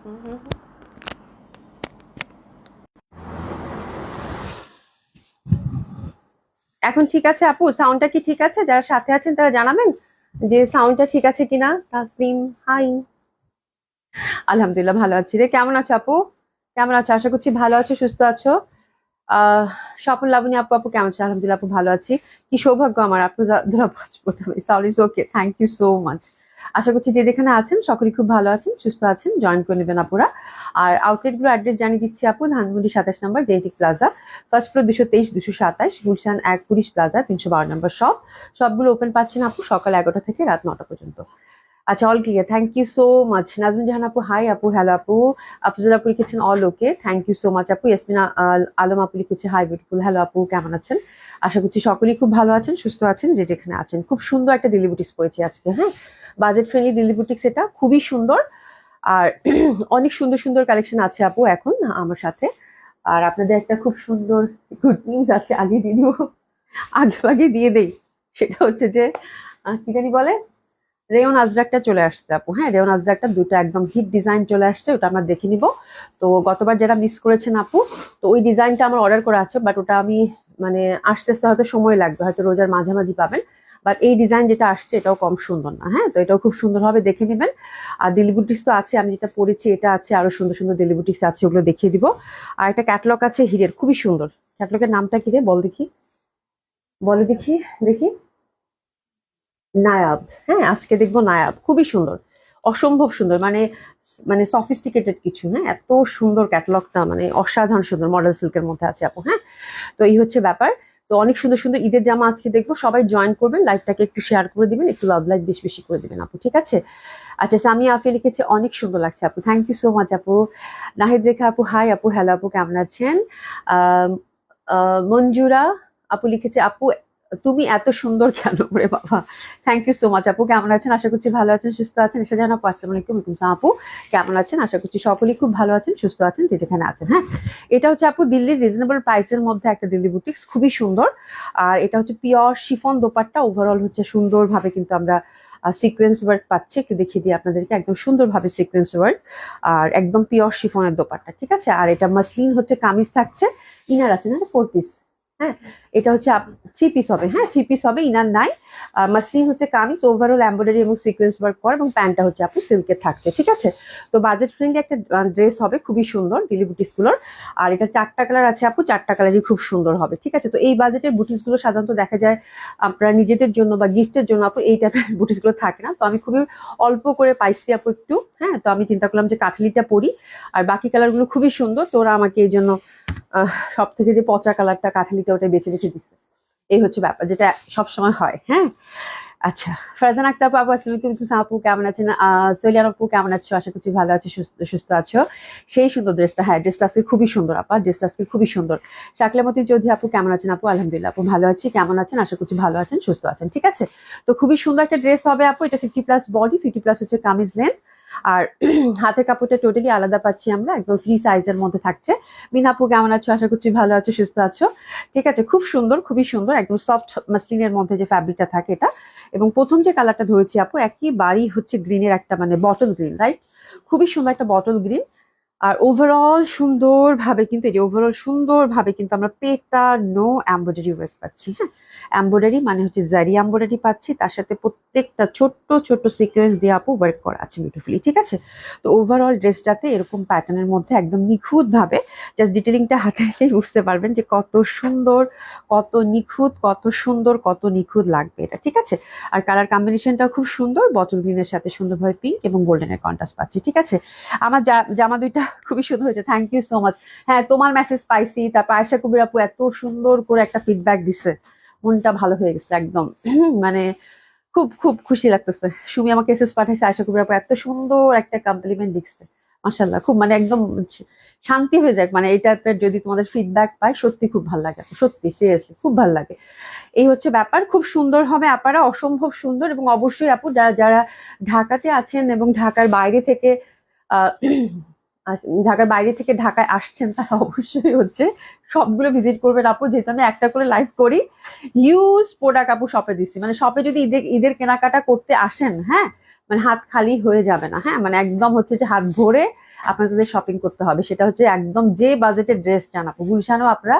এখন ঠিক আছে আপু? সাউন্ডটা কি ঠিক আছে? যারা সাথে আছেন তারা জানাবেন যে সাউন্ডটা ঠিক আছে কিনা। তাসলিম হাই। আলহামদুলিল্লাহ ভালো আছি রে। কেমন আছো আপু? কেমন আছো? আশা করছি ভালো আছো, সুস্থ আছো। আহ স্বপন লাবণী আপু, আপু কেমন আছো? আলহামদুলিল্লাহ আপু ভালো আছি। কি সৌভাগ্য আমার আপু ধরা প্রথমে। Sorry, okay, thank you so much. আশা করছি যে যেখানে আছেন সকলেই খুব ভালো আছেন, সুস্থ আছেন। জয়েন করে নেবেন আপুরা। আর আউটলেট গুলো অ্যাড্রেস জানিয়ে দিচ্ছি আপু। Dhanmondi 27 number genetic plaza, first floor 223 227, Gulshan 1 police plaza 312 number shop. সবগুলো ওপেন পাচ্ছেন আপু সকাল 11টা থেকে রাত 9টা পর্যন্ত। আচ্ছা, all clear, thank you so much. Nazmin Jahan আপু হাই আপু, হ্যালো আপু। আফজল আপু লিখেছেন all okay, thank you so much আপু। ইয়াসমিনা আলম আপু লিখেছে হাই বিউটিফুল, হ্যালো আপু, কেমন আছেন? আশা করছি সকলেই খুব ভালো আছেন, সুস্থ আছেন যে যেখানে আছেন। খুব সুন্দর একটা দিল্লি বুটিক্স পড়েছি আজকে, হ্যাঁ, বাজেট ফ্রেন্ডলি দিল্লি বুটিক্স, এটা খুবই সুন্দর। আর অনেক সুন্দর সুন্দর কালেকশন আছে আপু এখন আমার সাথে। আর আপনাদের একটা খুব সুন্দর গুড নিউজ আছে, আগে দিয়ে দিব, আগে আগে দিয়ে দেই। সেটা হচ্ছে যে কি জানি বলে, রেয়ন আজরাকটা চলে আসছে আপু। হ্যাঁ, রেয়ন আজরাকটা দুটো একদম হিট ডিজাইন চলে আসছে, ওটা আমরা দেখে নিব। তো গতবার যারা মিস করেছেন আপু, তো ওই ডিজাইনটা আমার অর্ডার করা আছে, বাট ওটা আমি মানে আস্তে আস্তে হয়তো সময় লাগবে, হয়তো রোজার মাঝামাঝি পাবেন। বাট এই ডিজাইন যেটা আসছে এটাও কম সুন্দর না, হ্যাঁ, তো এটাও খুব সুন্দর হবে, দেখে নেবেন। আর দিল্লি বুটিক্স তো আছে, আমি যেটা পরেছি এটা আছে, আরো সুন্দর সুন্দর দিল্লি বুটিক্স আছে, ওগুলো দেখিয়ে দিব। আর একটা ক্যাটলগ আছে হিরের, খুবই সুন্দর। ক্যাটলগের নামটা কি রে, বল দেখি, বলে দেখি, দেখি। নায়াব। হ্যাঁ, আজকে দেখবো নায়াব, খুবই সুন্দর, অসম্ভব সুন্দর, মানে মানে সফিস্টিকেটেড কিছু। হ্যাঁ, এত সুন্দর ক্যাটালগটা, মানে অসাধারণ সুন্দর, মডেল সিল্কের মধ্যে আছে আপু। হ্যাঁ, তো এই হচ্ছে ব্যাপার। তো অনেক সুন্দর সুন্দর ঈদের জামা আজকে দেখবো, সবাই জয়েন করবেন, লাইভটাকে একটু শেয়ার করে দিবেন, একটু লাভ লাইক বেশি বেশি করে দিবেন আপু, ঠিক আছে? আচ্ছা, সামিয়া আফি লিখেছে অনেক সুন্দর লাগছে আপু, থ্যাংক ইউ সো মাচ আপু। নাহিদ রেখা আপু হাই আপু, হ্যালো আপু, কেমন আছেন? আহ মঞ্জুরা আপু লিখেছে আপু তুমি এত সুন্দর কেন করে বাবা। থ্যাংক ইউ সো মাচ আপু, কেমন আছেন? আশা করছি ভালো আছেন, সুস্থ আছেন। এসে জানা আপু আসসালামু আলাইকুম। আপু কেমন আছেন? আশা করছি সকলেই খুব ভালো আছেন, সুস্থ আছেন যে যেখানে আছেন। হ্যাঁ, এটা হচ্ছে আপু দিল্লির রিজনেবল প্রাইসের মধ্যে একটা দিল্লি বুটিক্স, খুবই সুন্দর। আর এটা হচ্ছে পিওর শিফন দোপাট্টা, ওভারঅল হচ্ছে সুন্দরভাবে কিন্তু আমরা সিকোয়েন্স ওয়ার্ক পাচ্ছি, একটু দেখিয়ে দিই আপনাদেরকে, একদম সুন্দরভাবে সিকোয়েন্স ওয়ার্ক। আর একদম পিওর শিফনের দোপাট্টা, ঠিক আছে? আর এটা মাসলিন হচ্ছে কামিজ থাকছে, ইনার আছে না, 4 পিস। হ্যাঁ, এটা হচ্ছে 3 পিস হবে, হ্যাঁ 3 পিস হবে, ইনার নাই। মাসলিন হচ্ছে কামিজ, ওভারঅল এমব্রয়ডারি এবং সিকোয়েন্স ওয়ার্ক করা, এবং প্যান্টটা হচ্ছে আপু সিল্কের থাকছে, ঠিক আছে? তো বাজেট ফ্রেন্ডলি একটা ড্রেস হবে, খুবই সুন্দর দিল্লি বুটিক্স গুলোর। আর এটা 4টা কালার আছে আপু, 4টা কালারই খুব সুন্দর হবে, ঠিক আছে? তো এই বাজেটের বুটিক্স গুলো সাধারণত দেখা যায় আপনারা নিজেদের জন্য বা গিফটের জন্য আপু, এই টাইপের বুটিক্স গুলো থাকে না। তো আমি খুবই অল্প করে পাইছি আপু একটু, হ্যাঁ, তো আমি চিন্তা করলাম যে কাঠলিটা পরি। আর বাকি কালার গুলো খুবই সুন্দর, তো ওরা আমাকে এই জন্য সব থেকে যে পচা কালারটা কাঠালিটা ওটা বেছে বেছে দিচ্ছে। এই হচ্ছে ব্যাপার, যেটা সবসময় হয়। হ্যাঁ, আচ্ছা, ফারজান আক্তার আপু আসসালামু আলাইকুম। আপু কেমন আছেন? সলিয়ান আপু কেমন আছো? আশা করছি ভালো আছো, সুস্থ সুস্থ আছো। সেই সুন্দর ড্রেসটা, হ্যাঁ ড্রেসটা আজকে খুবই সুন্দর আপা, ড্রেসটা আজকে খুবই সুন্দর। শাকলামতি চৌধুরী আপু কেমন আছেন? আপু আলহামদুলিল্লাহ আপু ভালো আছি, কেমন আছেন? আশা করছি ভালো আছেন, সুস্থ আছেন, ঠিক আছে? তো খুবই সুন্দর একটা ড্রেস হবে আপু, এটা 50+ বডি, 50+ হচ্ছে কামিজ লেন্থ। আর হাতের কাপড়টা টোটালি আলাদা পাচ্ছি আমরা, একদম ফ্রি সাইজের মধ্যে থাকছে। মিনা আপু কেমন আছো? আশা করছি ভালো আছো, সুস্থ আছো, ঠিক আছে? খুব সুন্দর, খুবই সুন্দর, একদম সফট মাসলিনের মধ্যে যে ফ্যাব্রিকটা থাকে এটা। এবং প্রথম যে কালারটা ধরেছি আপু, একেবারেই হচ্ছে গ্রিনের একটা, মানে বটল গ্রিন, রাইট? খুবই সুন্দর একটা বটল গ্রিন। আর ওভারঅল সুন্দরভাবে কিন্তু, এই যে ওভারঅল সুন্দরভাবে কিন্তু আমরা পেটা নো এমব্রয়ডারি ওয়ার্ক পাচ্ছি। হ্যাঁ, এমব্রয়ডারি মানে হচ্ছে জারি এমব্রয়ডারি পাচ্ছি, তার সাথে প্রত্যেকটা ছোট্ট ছোট্ট সিকোয়েন্স দিয়ে আপু ওয়ার্ক করা আছে বিউটিফুলি, ঠিক আছে? তো ওভারঅল ড্রেসটাতে এরকম প্যাটার্নের মধ্যে একদম নিখুঁত ভাবে, জাস্ট ডিটেলিংটা হাতে রেখেই বুঝতে পারবেন যে কত সুন্দর, কত নিখুঁত, কত সুন্দর, কত নিখুঁত লাগবে এটা, ঠিক আছে? আর কালার কম্বিনেশনটাও খুব সুন্দর, বটল গ্রিনের সাথে সুন্দরভাবে পিঙ্ক এবং গোল্ডেনের কন্ট্রাস্ট পাচ্ছি, ঠিক আছে? আমার জামা দুইটা খুবই সুন্দর হয়েছে, থ্যাংক ইউ সো মাচ। হ্যাঁ, তোমার মেসেজ পাইছি, তারপর আয়শা কবির আপু এত সুন্দর করে একটা ফিডব্যাক দিছে, মনটা ভালো হয়ে গেছে একদম। মানে খুব খুব খুশি লাগতেছে। সুমি আমাকে এসএস পাঠাইছে, আয়শা কবির আপু এত সুন্দর একটা কমপ্লিমেন্ট দিচ্ছে, মাশাআল্লাহ, খুব মানে একদম শান্তি হয়ে যায়, মানে এই টাইপের যদি তোমাদের ফিডব্যাক পাই সত্যি খুব ভালো লাগে, সত্যি সিরিয়াসলি খুব ভালো লাগে। এই হচ্ছে ব্যাপার, খুব সুন্দর হবে আপারা, অসম্ভব সুন্দর। এবং অবশ্যই আপু যারা যারা ঢাকাতে আছেন এবং ঢাকার বাইরে থেকে আহ ঢাকার বাইরে থেকে ঢাকায় আসছেন, তারা অবশ্যই হচ্ছে সবগুলো ভিজিট করবেন আপু, যেহেতু আমি একটা করে লাইভ করি। হিউজ প্রোডাক্ট আপু শপে দিচ্ছি, মানে শপে যদি ঈদের ঈদের কেনাকাটা করতে আসেন, হ্যাঁ, মানে হাত খালি হয়ে যাবে না, হ্যাঁ, মানে একদম হচ্ছে যে হাত ভরে আপনাদের শপিং করতে হবে, সেটা হচ্ছে একদম যে বাজেটের ড্রেস চান আপু, গুলশানও আপনারা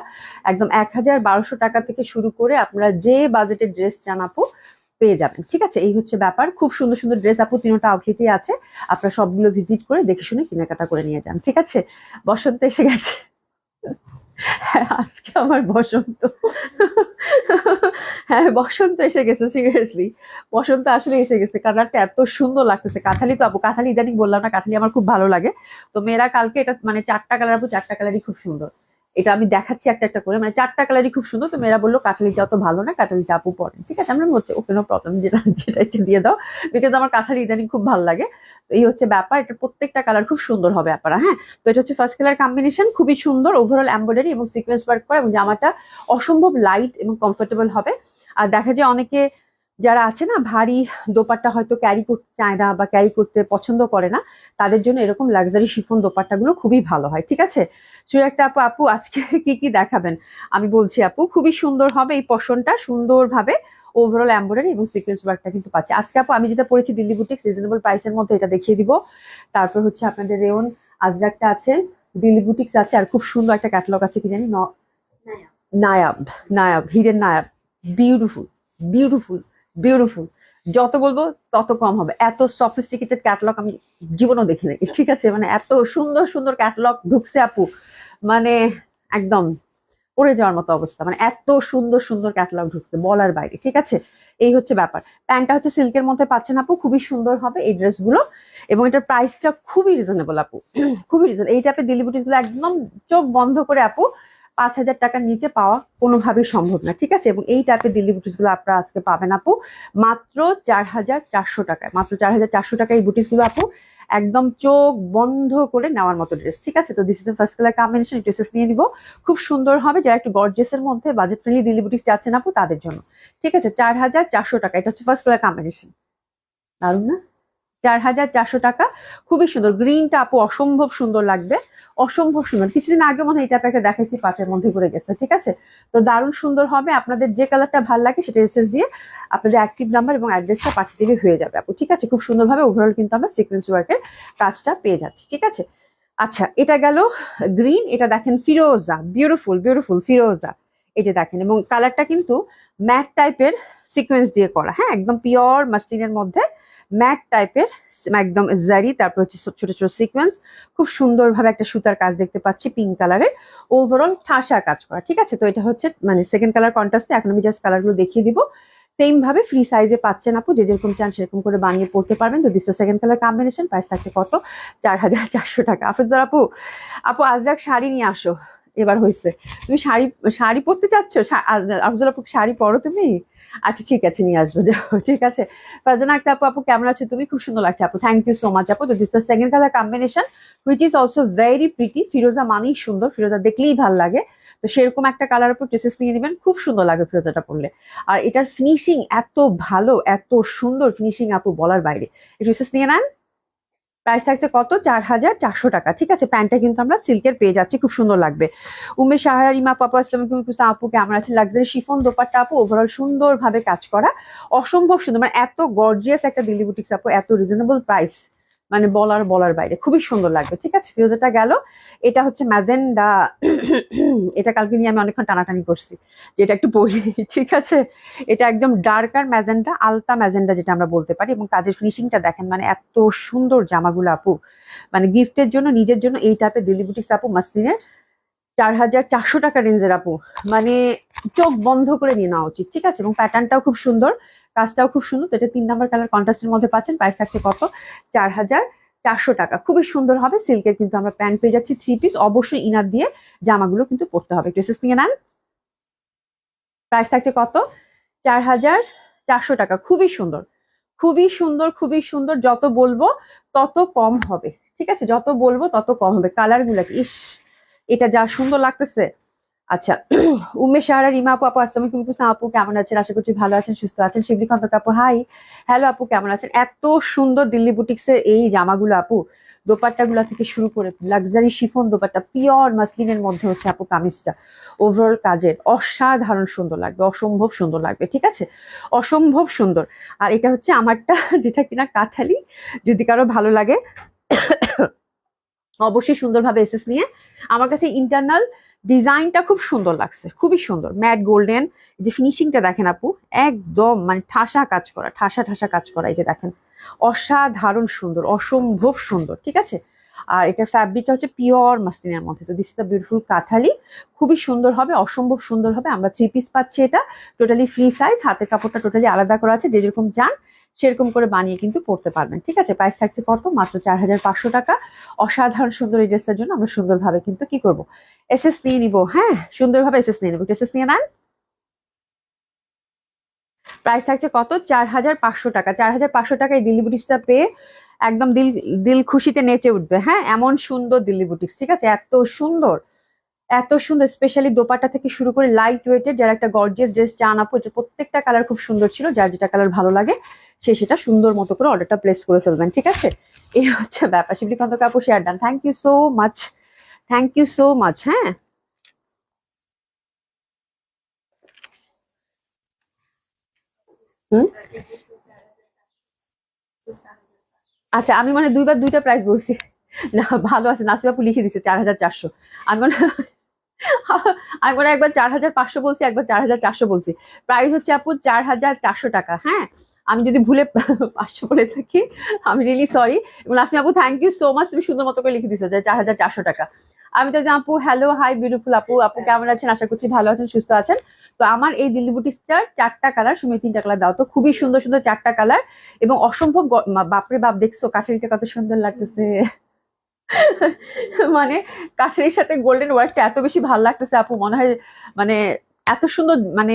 একদম 1,1200 টাকা থেকে শুরু করে আপনারা যে বাজেটের ড্রেস চান আপু পেয়ে যাবেন। ঠিক আছে, এই হচ্ছে ব্যাপার। খুব সুন্দর সুন্দর ড্রেস আপু তিনটা আউটলেটই আছে, আপনারা সবগুলো ভিজিট করে দেখে শুনে কেনাকাটা করে নিয়ে যান। ঠিক আছে, বসন্ত এসে গেছে। হ্যাঁ, আজকে আমার বসন্ত। হ্যাঁ, বসন্ত এসে গেছে, সিরিয়াসলি বসন্ত আসলে এসে গেছে। কালারটা এত সুন্দর লাগতেছে। কাঁঠালি তো আপু, কাঁঠালি ইদানিং বললাম না, কাঁঠালি আমার খুব ভালো লাগে। তো মেয়েরা কালকে এটা মানে 4টা কালার আপু, 4টা কালারই খুব সুন্দর। এটা আমি দেখাচ্ছি একটা একটা করে, মানে 4টা কালারই খুব সুন্দর। তো মেয়েরা বললো কাঁঠালিটা অত ভালো না, কাঁঠালিটা আপু পরেন। ঠিক আছে, আমরা হচ্ছে ওকে নো প্রবলেম, যেটা যেটা একটু দিয়ে দাও, বিকজ আমার কাঁঠালি ইদানিং খুব ভালো লাগে। তো এই হচ্ছে ব্যাপার, এটা প্রত্যেকটা কালার খুব সুন্দর হবে আপনারা। হ্যাঁ, তো এটা হচ্ছে ফার্স্ট কালার কম্বিনেশন, খুবই সুন্দর ওভারঅল এমব্রয়ডারি এবং সিকোয়েন্স ওয়ার্ক করা, এবং জামাটা অসম্ভব লাইট এবং কমফোর্টেবল হবে। আর দেখা যায় অনেকে যারা আছে না ভারী দোপাট্টা হয়তো ক্যারি করতে চায় না বা ক্যারি করতে পছন্দ করে না, তাদের জন্য এরকম লাক্সারি শিফন দোপাট্টাগুলো খুবই ভালো হয়। ঠিক আছে, সুরেখা আপু, আপু আজকে কি কি দেখাবেন আমি বলছি আপু, খুবই সুন্দর হবে এই পশনটা, সুন্দরভাবে ওভারঅল এমব্রয়ডারি এবং সিকোয়েন্স ওয়ার্কটা কিন্তু পাচ্ছে আজকে আপু। আমি যেটা পড়েছি দিল্লি বুটিক্স রিজনেবল প্রাইসের মধ্যে, এটা দেখিয়ে দিব। তারপর হচ্ছে আপনাদের রেওন আজরাকটা আছে, দিল্লি বুটিক্স আছে, আর খুব সুন্দর একটা ক্যাটালগ আছে কি জানি, Nayab, Nayab hidden Nayab, beautiful beautiful beautiful. যত বলবো তত কম হবে, এত সফিস্টিকেটেড ক্যাটালগ আমি জীবনেও দেখি নাই। ঠিক আছে, মানে এত সুন্দর সুন্দর ক্যাটালগ ঢুকছে আপু, মানে একদম পড়ে যাওয়ার মতো অবস্থা, মানে এত সুন্দর সুন্দর ক্যাটালগ ঢুকছে বলার বাইরে। ঠিক আছে, এই হচ্ছে ব্যাপার। প্যান্টটা হচ্ছে সিল্কের মধ্যে পাচ্ছেন আপু, খুবই সুন্দর হবে এই ড্রেসগুলো, এবং এটার প্রাইসটা খুবই রিজনেবল আপু, খুবই রিজনেবল। এই টাইপের দিল্লি বুটিকগুলো একদম চোখ বন্ধ করে আপু 5,000 টাকার নিচে পাওয়া কোনোভাবেই সম্ভব না। ঠিক আছে, এবং এই টাইপের দিল্লি বুটিকগুলো আপনারা আজকে পাবেন আপু মাত্র 4,400 টাকায়, মাত্র 4,400 টাকায় এই বুটিকগুলো আপু, একদম চোখ বন্ধ করে নেওয়ার মতো ড্রেস। ঠিক আছে, তো this is the first colour combination, dresses নিয়ে নিব, খুব সুন্দর হবে। যারা একটু গর্জিয়াসের মধ্যে বাজেট ফ্রেন্ডলি দিল্লি বুটিক্স যাচ্ছেন আপু তাদের জন্য। ঠিক আছে, 4,400 টাকা, এটা হচ্ছে ফার্স্ট কালার কম্বিনেশন। দারুন না, 4,400 টাকা, খুবই সুন্দর। গ্রিনটা আপু অসম্ভব সুন্দর লাগবে, অসম্ভব সুন্দর। কিছুদিন আগে মনে হয় এটা একটা দেখাইছি, 5-এর মধ্যে করে গেছে। ঠিক আছে, তো দারুণ সুন্দর হবে। আপনাদের যে কালারটা ভালো লাগে সেটা এসএস দিয়ে আপনাদের অ্যাক্টিভ নাম্বার এবং অ্যাড্রেসটা পাঠিয়ে দিলে হয়ে যাবে আপু। ঠিক আছে, খুব সুন্দরভাবে ওভারঅল কিন্তু আমরা সিকোয়েন্স ওয়ার্কের কাজটা পেয়ে যাচ্ছি। ঠিক আছে, আচ্ছা এটা গেল গ্রিন। এটা দেখেন ফিরোজা, বিউটিফুল বিউটিফুল ফিরোজা, এটা দেখেন, এবং কালারটা কিন্তু ম্যাট টাইপের সিকোয়েন্স দিয়ে করা। হ্যাঁ, একদম পিওর মাসলিনের মধ্যে ম্যাট টাইপের একদম জারি, তারপর হচ্ছে ছোট ছোট সিকোয়েন্স, খুব সুন্দরভাবে একটা সুতার কাজ দেখতে পাচ্ছি পিঙ্ক কালারের, ওভারঅল ঠাসার কাজ করা। ঠিক আছে, তো এটা হচ্ছে মানে সেকেন্ড কালার কন্ট্রাস্টে। এখন আমি জাস্ট কালারগুলো দেখিয়ে দিব। সেম ভাবে ফ্রি সাইজে পাচ্ছেন আপু, যে যেরকম চান সেরকম করে বানিয়ে পড়তে পারবেন। তো this second colour combination, price থাকছে কত, 4,400 টাকা। আফরোজা আপু, আপু আজরাক শাড়ি নিয়ে আসো, এবার হয়েছে। তুমি শাড়ি শাড়ি পরতে চাচ্ছ? আফরোজা আপু শাড়ি পরো তুমি? আচ্ছা ঠিক আছে, নিয়ে আসবো, যাও। ঠিক আছে, ফারজানা একটা আপু, আপু কেমন আছো তুমি? খুব সুন্দর লাগছে আপু, থ্যাংক ইউ সো মাচ আপু। তো this the second colour combination which is also very pretty. ফিরোজা মানেই সুন্দর, ফিরোজা দেখলেই ভালো লাগে। তো সেরকম একটা কালার উপর ড্রেসেস নিয়ে নেবেন, খুব সুন্দর লাগে ফিরোজাটা পরলে। আর এটার ফিনিশিং এত ভালো, এত সুন্দর ফিনিশিং আপু বলার বাইরে। এই ড্রেসেস নিয়ে নেন, প্রাইস থাকছে কত, 4,400 টাকা। ঠিক আছে, প্যান্টটা কিন্তু আমরা সিল্কের পেয়ে যাচ্ছি, খুব সুন্দর লাগবে। উমে সাহারা রিমা আপু, আসসালামু আলাইকুম আপু, কেমন আছেন? লাক্সারি শিফন দোপাট্টা আপু, ওভারঅল সুন্দরভাবে কাজ করা, অসম্ভব সুন্দর, মানে এত গর্জিয়াস একটা দিল্লি বুটিক্স আপু, এত রিজনেবল প্রাইস, মানে বলার বাইরে, খুবই সুন্দর লাগবে। ঠিক আছে, ফিরোজাটা গেল। এটা হচ্ছে ম্যাজেন্ডা। এটা কালকে নিয়ে আমি অনেকক্ষণ টানাটানি করছি যে এটা একটু পরি। ঠিক আছে, এটা একদম ডার্কার ম্যাজেন্ডা, আলতা ম্যাজেন্ডা যেটা আমরা বলতে পারি, এবং কাজের ফিনিশিংটা দেখেন, মানে এত সুন্দর জামাগুলো আপু, মানে গিফটের জন্য, নিজের জন্য এই টাইপের দিল্লি বুটিক্স আপু মাসলিনের 4,400 টাকা রেঞ্জের আপু, মানে চোখ বন্ধ করে নিয়ে নেওয়া উচিত। ঠিক আছে, এবং প্যাটার্নটাও খুব সুন্দর, কাজটাও খুব সুন্দর। তো এটা 3 নাম্বার কালার কন্ট্রাস্টের মধ্যে পাচ্ছেন, প্রাইস থাকছে কত, 4,400 টাকা, খুবই সুন্দর হবে। সিল্কের কিন্তু আমরা প্যান্ট পেয়ে যাচ্ছি 3 পিস, অবশ্যই ইনার দিয়ে জামাগুলো কিন্তু পরতে হবে। ড্রেসেস নিয়ে নেন, প্রাইস থাকছে কত, 4,400 টাকা, খুবই সুন্দর, খুবই সুন্দর, খুবই সুন্দর। যত বলবো তত কম হবে। ঠিক আছে, যত বলবো তত কম হবে। কালার গুলা ইস, এটা যা সুন্দর লাগতেছে। আচ্ছা, উমেশ সাহারা রিমা আপু, আপু আসসালামু আলাইকুম আপু, কেমন আছেন? আশা করছি ভালো আছেন, সুস্থ আছেন। শিবলি খন্দক আপু, হাই, হ্যালো আপু, কেমন আছেন? এত সুন্দর দিল্লি বুটিক্সের এই জামাগুলো আপু, দোপাট্টা গুলা থেকে শুরু করে লাক্সারি শিফন দোপাট্টা, পিওর মাসলিনের মধ্যে হচ্ছে আপু কামিজটা, ওভারঅল কাজের অসাধারণ সুন্দর লাগবে, অসম্ভব সুন্দর লাগবে। ঠিক আছে, অসম্ভব সুন্দর। আর এটা হচ্ছে আমারটা, যেটা কিনা কাঁঠালি, যদি কারো ভালো লাগে অবশ্যই সুন্দরভাবে এসেস নিয়ে। আমার কাছে ইন্টারনাল ডিজাইনটা খুব সুন্দর লাগছে, খুবই সুন্দর ম্যাট গোল্ডেন। যে ফিনিশিংটা দেখেন আপু, একদম মানে ঠাসা কাজ করা, ঠাসা ঠাসা কাজ করা। এই যে দেখেন, অসাধারণ সুন্দর, অসম্ভব সুন্দর, ঠিক আছে। আর এটার ফ্যাব্রিকটা হচ্ছে পিওর মাসলিনের মধ্যে। তো দিস ইজ দ্য বিউটিফুল কাঁঠালি, খুবই সুন্দর হবে, অসম্ভব সুন্দর হবে। আমরা 3 পিস পাচ্ছি, এটা টোটালি ফ্রি সাইজ, হাতের কাপড়টা টোটালি আলাদা করা আছে, যে যেরকম চান সেরকম করে বানিয়ে কিন্তু পড়তে পারবেন, ঠিক আছে। প্রাইস থাকছে কত, মাত্র 4500 টাকা। অসাধারণ সুন্দর এই ড্রেসটার জন্য আমরা সুন্দরভাবে কিন্তু কি করব, এসএস নিয়ে নিব, হ্যাঁ সুন্দরভাবে এসএস নিয়ে নিব। এসএস নিয়ে নেন। প্রাইস থাকছে কত, 4500 টাকা। 4500 টাকায় দিল্লি বুটিক্সটা পেয়ে একদম দিল দিল খুশিতে নেচে উঠবে, হ্যাঁ। এমন সুন্দর দিল্লি বুটিক্স, ঠিক আছে, এত সুন্দর, এত সুন্দর। স্পেশালি দোপাট্টা থেকে শুরু করে লাইট ওয়েটের যারা একটা গর্জিয়াস ড্রেস চান আপু, এটা প্রত্যেকটা কালার খুব সুন্দর ছিল। যার যেটা কালার ভালো লাগে সে সেটা সুন্দর মতো করে অর্ডারটা প্লেস করে ফেলবেন, ঠিক আছে। এই হচ্ছে ব্যাপার। শিবলি কান্ত কাপু share done, thank you so much, thank you so much, হ্যাঁ। হুম, আচ্ছা আমি মানে দুইবার দুইটা প্রাইস বলছি। না ভালো আছে, নাসিব আপু লিখে দিছে 4400। আমি মনে আমি মনে হয় একবার 4500 বলছি, একবার 4400 বলছি। প্রাইস হচ্ছে আপু 4400 টাকা, হ্যাঁ। আমি যদি ভুলে 500 বলে থাকি, আমি রিয়েলি সরি। এবং নাসিম আপু থ্যাংক ইউ সো মাচ, তুমি সুন্দর মতো করে লিখে দিছো যে 4400 টাকা। আমি তো আপু হ্যালো হাই বিউটিফুল আপু, আপু কেমন আছেন, আশা করছি ভালো আছেন, সুস্থ আছেন। তো আমার এই দিল্লি বুটিক্সটার 4টা কালার, তুমি 3টা কালার দাও তো, খুবই সুন্দর সুন্দর 4টা কালার এবং অসম্ভব বাপরে বাপ, দেখছো কাঠেরিটা কত সুন্দর লাগতেছে। মানে কাশির সাথে গোল্ডেন ওয়ার্কটা এত বেশি ভালো লাগতেছে আপু, মনে হয় মানে এত সুন্দর, মানে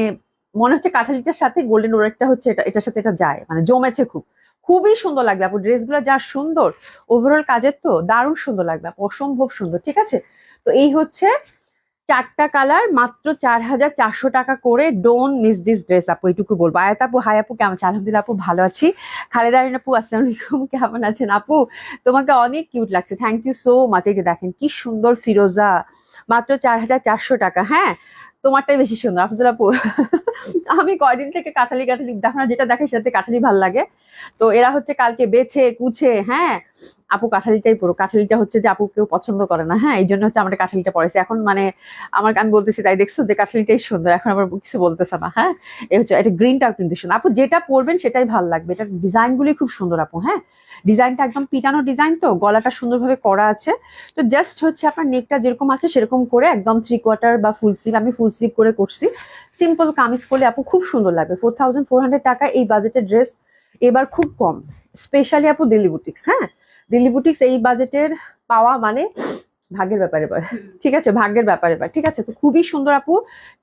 মনে হচ্ছে কাঠালিটার সাথে গোল্ডেন ওয়ার্কটা হচ্ছে এটা, এটার সাথে এটা যায়, মানে জমেছে খুব। খুবই সুন্দর লাগবে আপু, ড্রেসগুলো যা সুন্দর, ওভারঅল কাজের তো দারুণ সুন্দর লাগবে আপু, অসম্ভব সুন্দর, ঠিক আছে। তো এই হচ্ছে 4টা কালার, মাত্র 4400 টাকা করে। ডোন্ট মিস দিস ড্রেস আপু, এইটুকু বলবো। আয়াত আপু হাই আপু, কেমন আছেন? আলহামদুলিল্লাহ আপু ভালো আছি। খালেদা আরিন আপু আসসালামু আলাইকুম, কেমন আছেন আপু? তোমাকে অনেক কিউট লাগছে, থ্যাংক ইউ সো মাচ। এই যে দেখেন কি সুন্দর ফিরোজা, মাত্র 4400 টাকা, হ্যাঁ। তোমারটাই বেশি সুন্দর আফজল আপু। আমি কয়দিন থেকে কাঠালি কাঠালি দেখো না, যেটা দেখে সেটাতে কাঠালি ভাল লাগে। তো এরা হচ্ছে কালকে বেছে কুছে, হ্যাঁ। আপু কাঠালিটাই পুরো, কাঠালিটা হচ্ছে যে আপু কেউ পছন্দ করে না, হ্যাঁ, এই জন্য হচ্ছে আমার কাঠালিটা পড়েছে এখন, মানে আমার আমি বলতেছি তাই দেখছো যে কাঠালিটাই সুন্দর, এখন আবার কিছু বলতেছে না, হ্যাঁ। এই হচ্ছে এটা, গ্রিনটাও কিন্তু সুন্দর আপু, যেটা পরবেন সেটাই ভালো লাগবে। এটার ডিজাইন গুলি খুব সুন্দর আপু, হ্যাঁ। ডিজাইনটা একদম পিটানো ডিজাইন, তো গলাটা সুন্দরভাবে করা আছে। তো জাস্ট হচ্ছে আপনার নেকটা যেরকম আছে সেরকম করে একদম 3/4 বা ফুল স্লিভ, আমি ফুল স্লিভ করে করছি। সিম্পল কামিজ করলে আপু খুব সুন্দর লাগবে। 4400 টাকা এই বাজেটের ড্রেস এবার খুব কম, স্পেশালি আপু দিল্লি বুটিক্স, হ্যাঁ। দিল্লি বুটিক্স এই বাজেটের পাওয়া মানে ভাগ্যের ব্যাপারে এবার, ঠিক আছে, ভাগ্যের ব্যাপারে এবার, ঠিক আছে। তো খুবই সুন্দর আপু,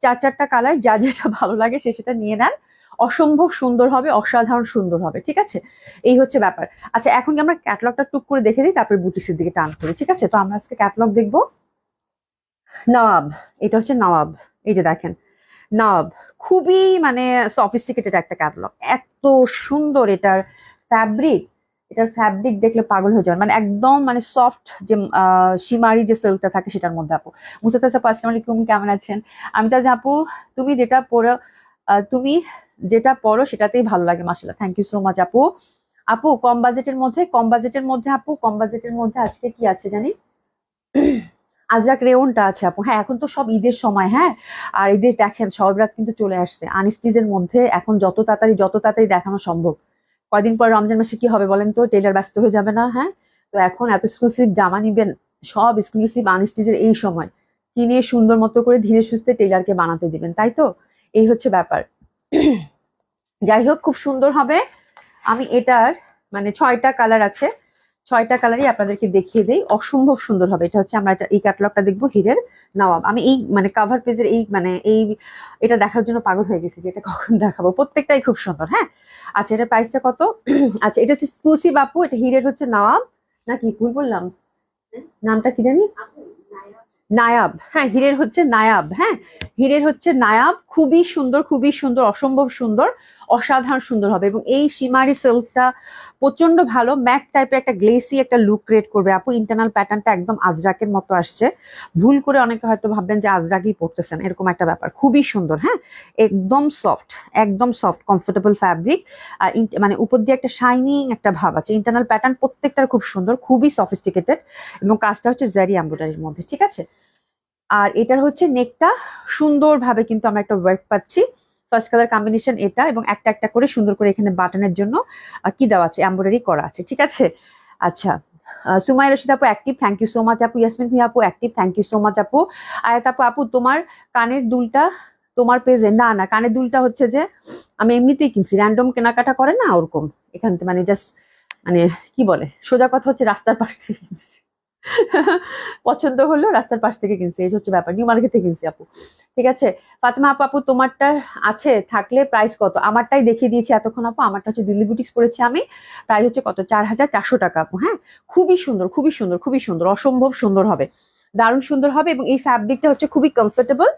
4টা কালার, যার যেটা ভালো লাগে সে সেটা নিয়ে নেন। অসম্ভব সুন্দর হবে, অসাধারণ সুন্দর হবে, ঠিক আছে। এই হচ্ছে ব্যাপার। আচ্ছা এখন কি আমরা ক্যাটলগটা টুক করে দেখে দিই, তারপরে বুটিক্সের দিকে টান করি, ঠিক আছে। তো আমরা আজকে ক্যাটলগ দেখবো। নওয়াব, এটা হচ্ছে নওয়াব। এই যে দেখেন নওয়াব, খুবই মানে সফিস্টিকেটেড একটা ক্যাটালগ, এত সুন্দর এটার ফ্যাব্রিক। এটার ফ্যাব্রিক দেখলে পাগল হয়ে যাবেন, মানে একদম মানে সফট যে শিমারি যে সিল্কটা থাকে সেটার মধ্যে আপু। মুসাদ্দাস আপু আসসালামু আলাইকুম, কেমন আছেন? আমি তাজ আপু, তুমি যেটা পরো, তুমি যেটা পরো সেটাতেই ভালো লাগে, মাশাআল্লাহ, থ্যাংক ইউ সো মাচ আপু। আপু কম বাজেটের মধ্যে, কম বাজেটের মধ্যে আপু, কম বাজেটের মধ্যে আজকে কি আছে জানি, আজরাক রেওনটা আছে আপু, হ্যাঁ। এখন তো সব ঈদের সময়, হ্যাঁ। আর ঈদের দেখেন সব রাত কিন্তু চলে আসছে আনস্টিচের মধ্যে, এখন যত তাড়াতাড়ি দেখানো সম্ভব। কয়দিন পর রমজান মাসে কি হবে বলেন তো, টেলার ব্যস্ত হয়ে যাবে না, হ্যাঁ। তো এখন এত এক্সক্লুসিভ জামা নিবেন, সব এক্সক্লুসিভ আনস্টিচের এই সময় কিনে সুন্দর মতো করে ধীরে সুস্থে টেলারকে বানাতে দিবেন, তাই তো। এই হচ্ছে ব্যাপার। যাই হোক খুব সুন্দর হবে। আমি এটার মানে 6টা কালার আছে, 6টা কালারই আপনাদেরকে দেখিয়ে দেই, অসম্ভব সুন্দর হবে। এটা হচ্ছে আমরা এই ক্যাটালগটা দেখবো, হিরের নওয়াব। আমি এই মানে কাভার পেজের এই মানে এই এটা দেখার জন্য পাগল হয়ে গেছি যে এটা কখন দেখাবো, প্রত্যেকটাই খুব সুন্দর, হ্যাঁ। আচ্ছা এটার প্রাইসটা কত? আচ্ছা এটা হচ্ছে এক্সক্লুসিভ আপু, এটা হিরের হচ্ছে নওয়াব, নাকি ভুল বললাম, নামটা কি জানি, নায়াব, হ্যাঁ হীরের হচ্ছে নায়াব, হ্যাঁ। হীরের হচ্ছে নায়াব, খুবই সুন্দর, খুবই সুন্দর, অসম্ভব সুন্দর, অসাধারণ সুন্দর হবে। এবং এই শিমারি সিল্কটা প্রচন্ড ভালো, ম্যাট টাইপের একটা গ্লেসি একটা লুক ক্রিয়েট করবে আপু। ইন্টারনাল প্যাটার্নটা একদম আজরাকের মতো আসছে, ভুল করে অনেকে হয়তো ভাববেন যে আজরাকই পড়তেছেন, এরকম একটা ব্যাপার। খুবই সুন্দর, হ্যাঁ, একদম সফট, একদম সফট কমফোর্টেবল ফ্যাব্রিক। আর মানে উপর দিয়ে একটা শাইনিং একটা ভাব আছে। ইন্টারনাল প্যাটার্ন প্রত্যেকটার খুব সুন্দর, খুবই সফিস্টিকেটেড, এবং কাজটা হচ্ছে জারি এমব্রয়ডারির মধ্যে, ঠিক আছে। আর এটার হচ্ছে নেকটা সুন্দরভাবে কিন্তু আমরা একটা ওয়ার্ক পাচ্ছি, ফার্স্ট কালার কম্বিনেশন এটা, এবং একটা একটা করে সুন্দর করে এখানে বাটনের জন্য কি দেওয়া আছে, এমব্রয়ডারি করা আছে, ঠিক আছে। আচ্ছা, সুমাইয়া রশিদ আপু active, thank you so much আপু। ইয়াসমিন ভি আপু active, thank you so much আপু। আয়াত আপু, আপু তোমার কানের দুলটা তোমার পেজে? না না, কানের দুলটা হচ্ছে যে আমি এমনিতেই কিনছি, র্যান্ডম কেনাকাটা করে না ওরকম, এখান থেকে মানে জাস্ট মানে কি বলে, সোজা কথা হচ্ছে রাস্তার পাশ থেকে কিনছি। পছন্দ হলো রাস্তার পাশ থেকে কিনছি, এই হচ্ছে ব্যাপার, নিউ মার্কেট থেকে কিনছি আপু, ঠিক আছে। ফাতেমা আপু, আপু তোমারটা আছে থাকলে প্রাইস কত? আমারটাই দেখিয়ে দিয়েছি এতক্ষণ আপু, আমারটা হচ্ছে দিল্লি বুটিক্স পড়েছি আমি, প্রাইস হচ্ছে কত, 4400 টাকা আপু। হ্যাঁ, খুবই সুন্দর, খুবই সুন্দর, খুবই সুন্দর, অসম্ভব সুন্দর হবে, দারুণ সুন্দর হবে। এবং এই ফ্যাব্রিকটা হচ্ছে খুবই কমফোর্টেবল,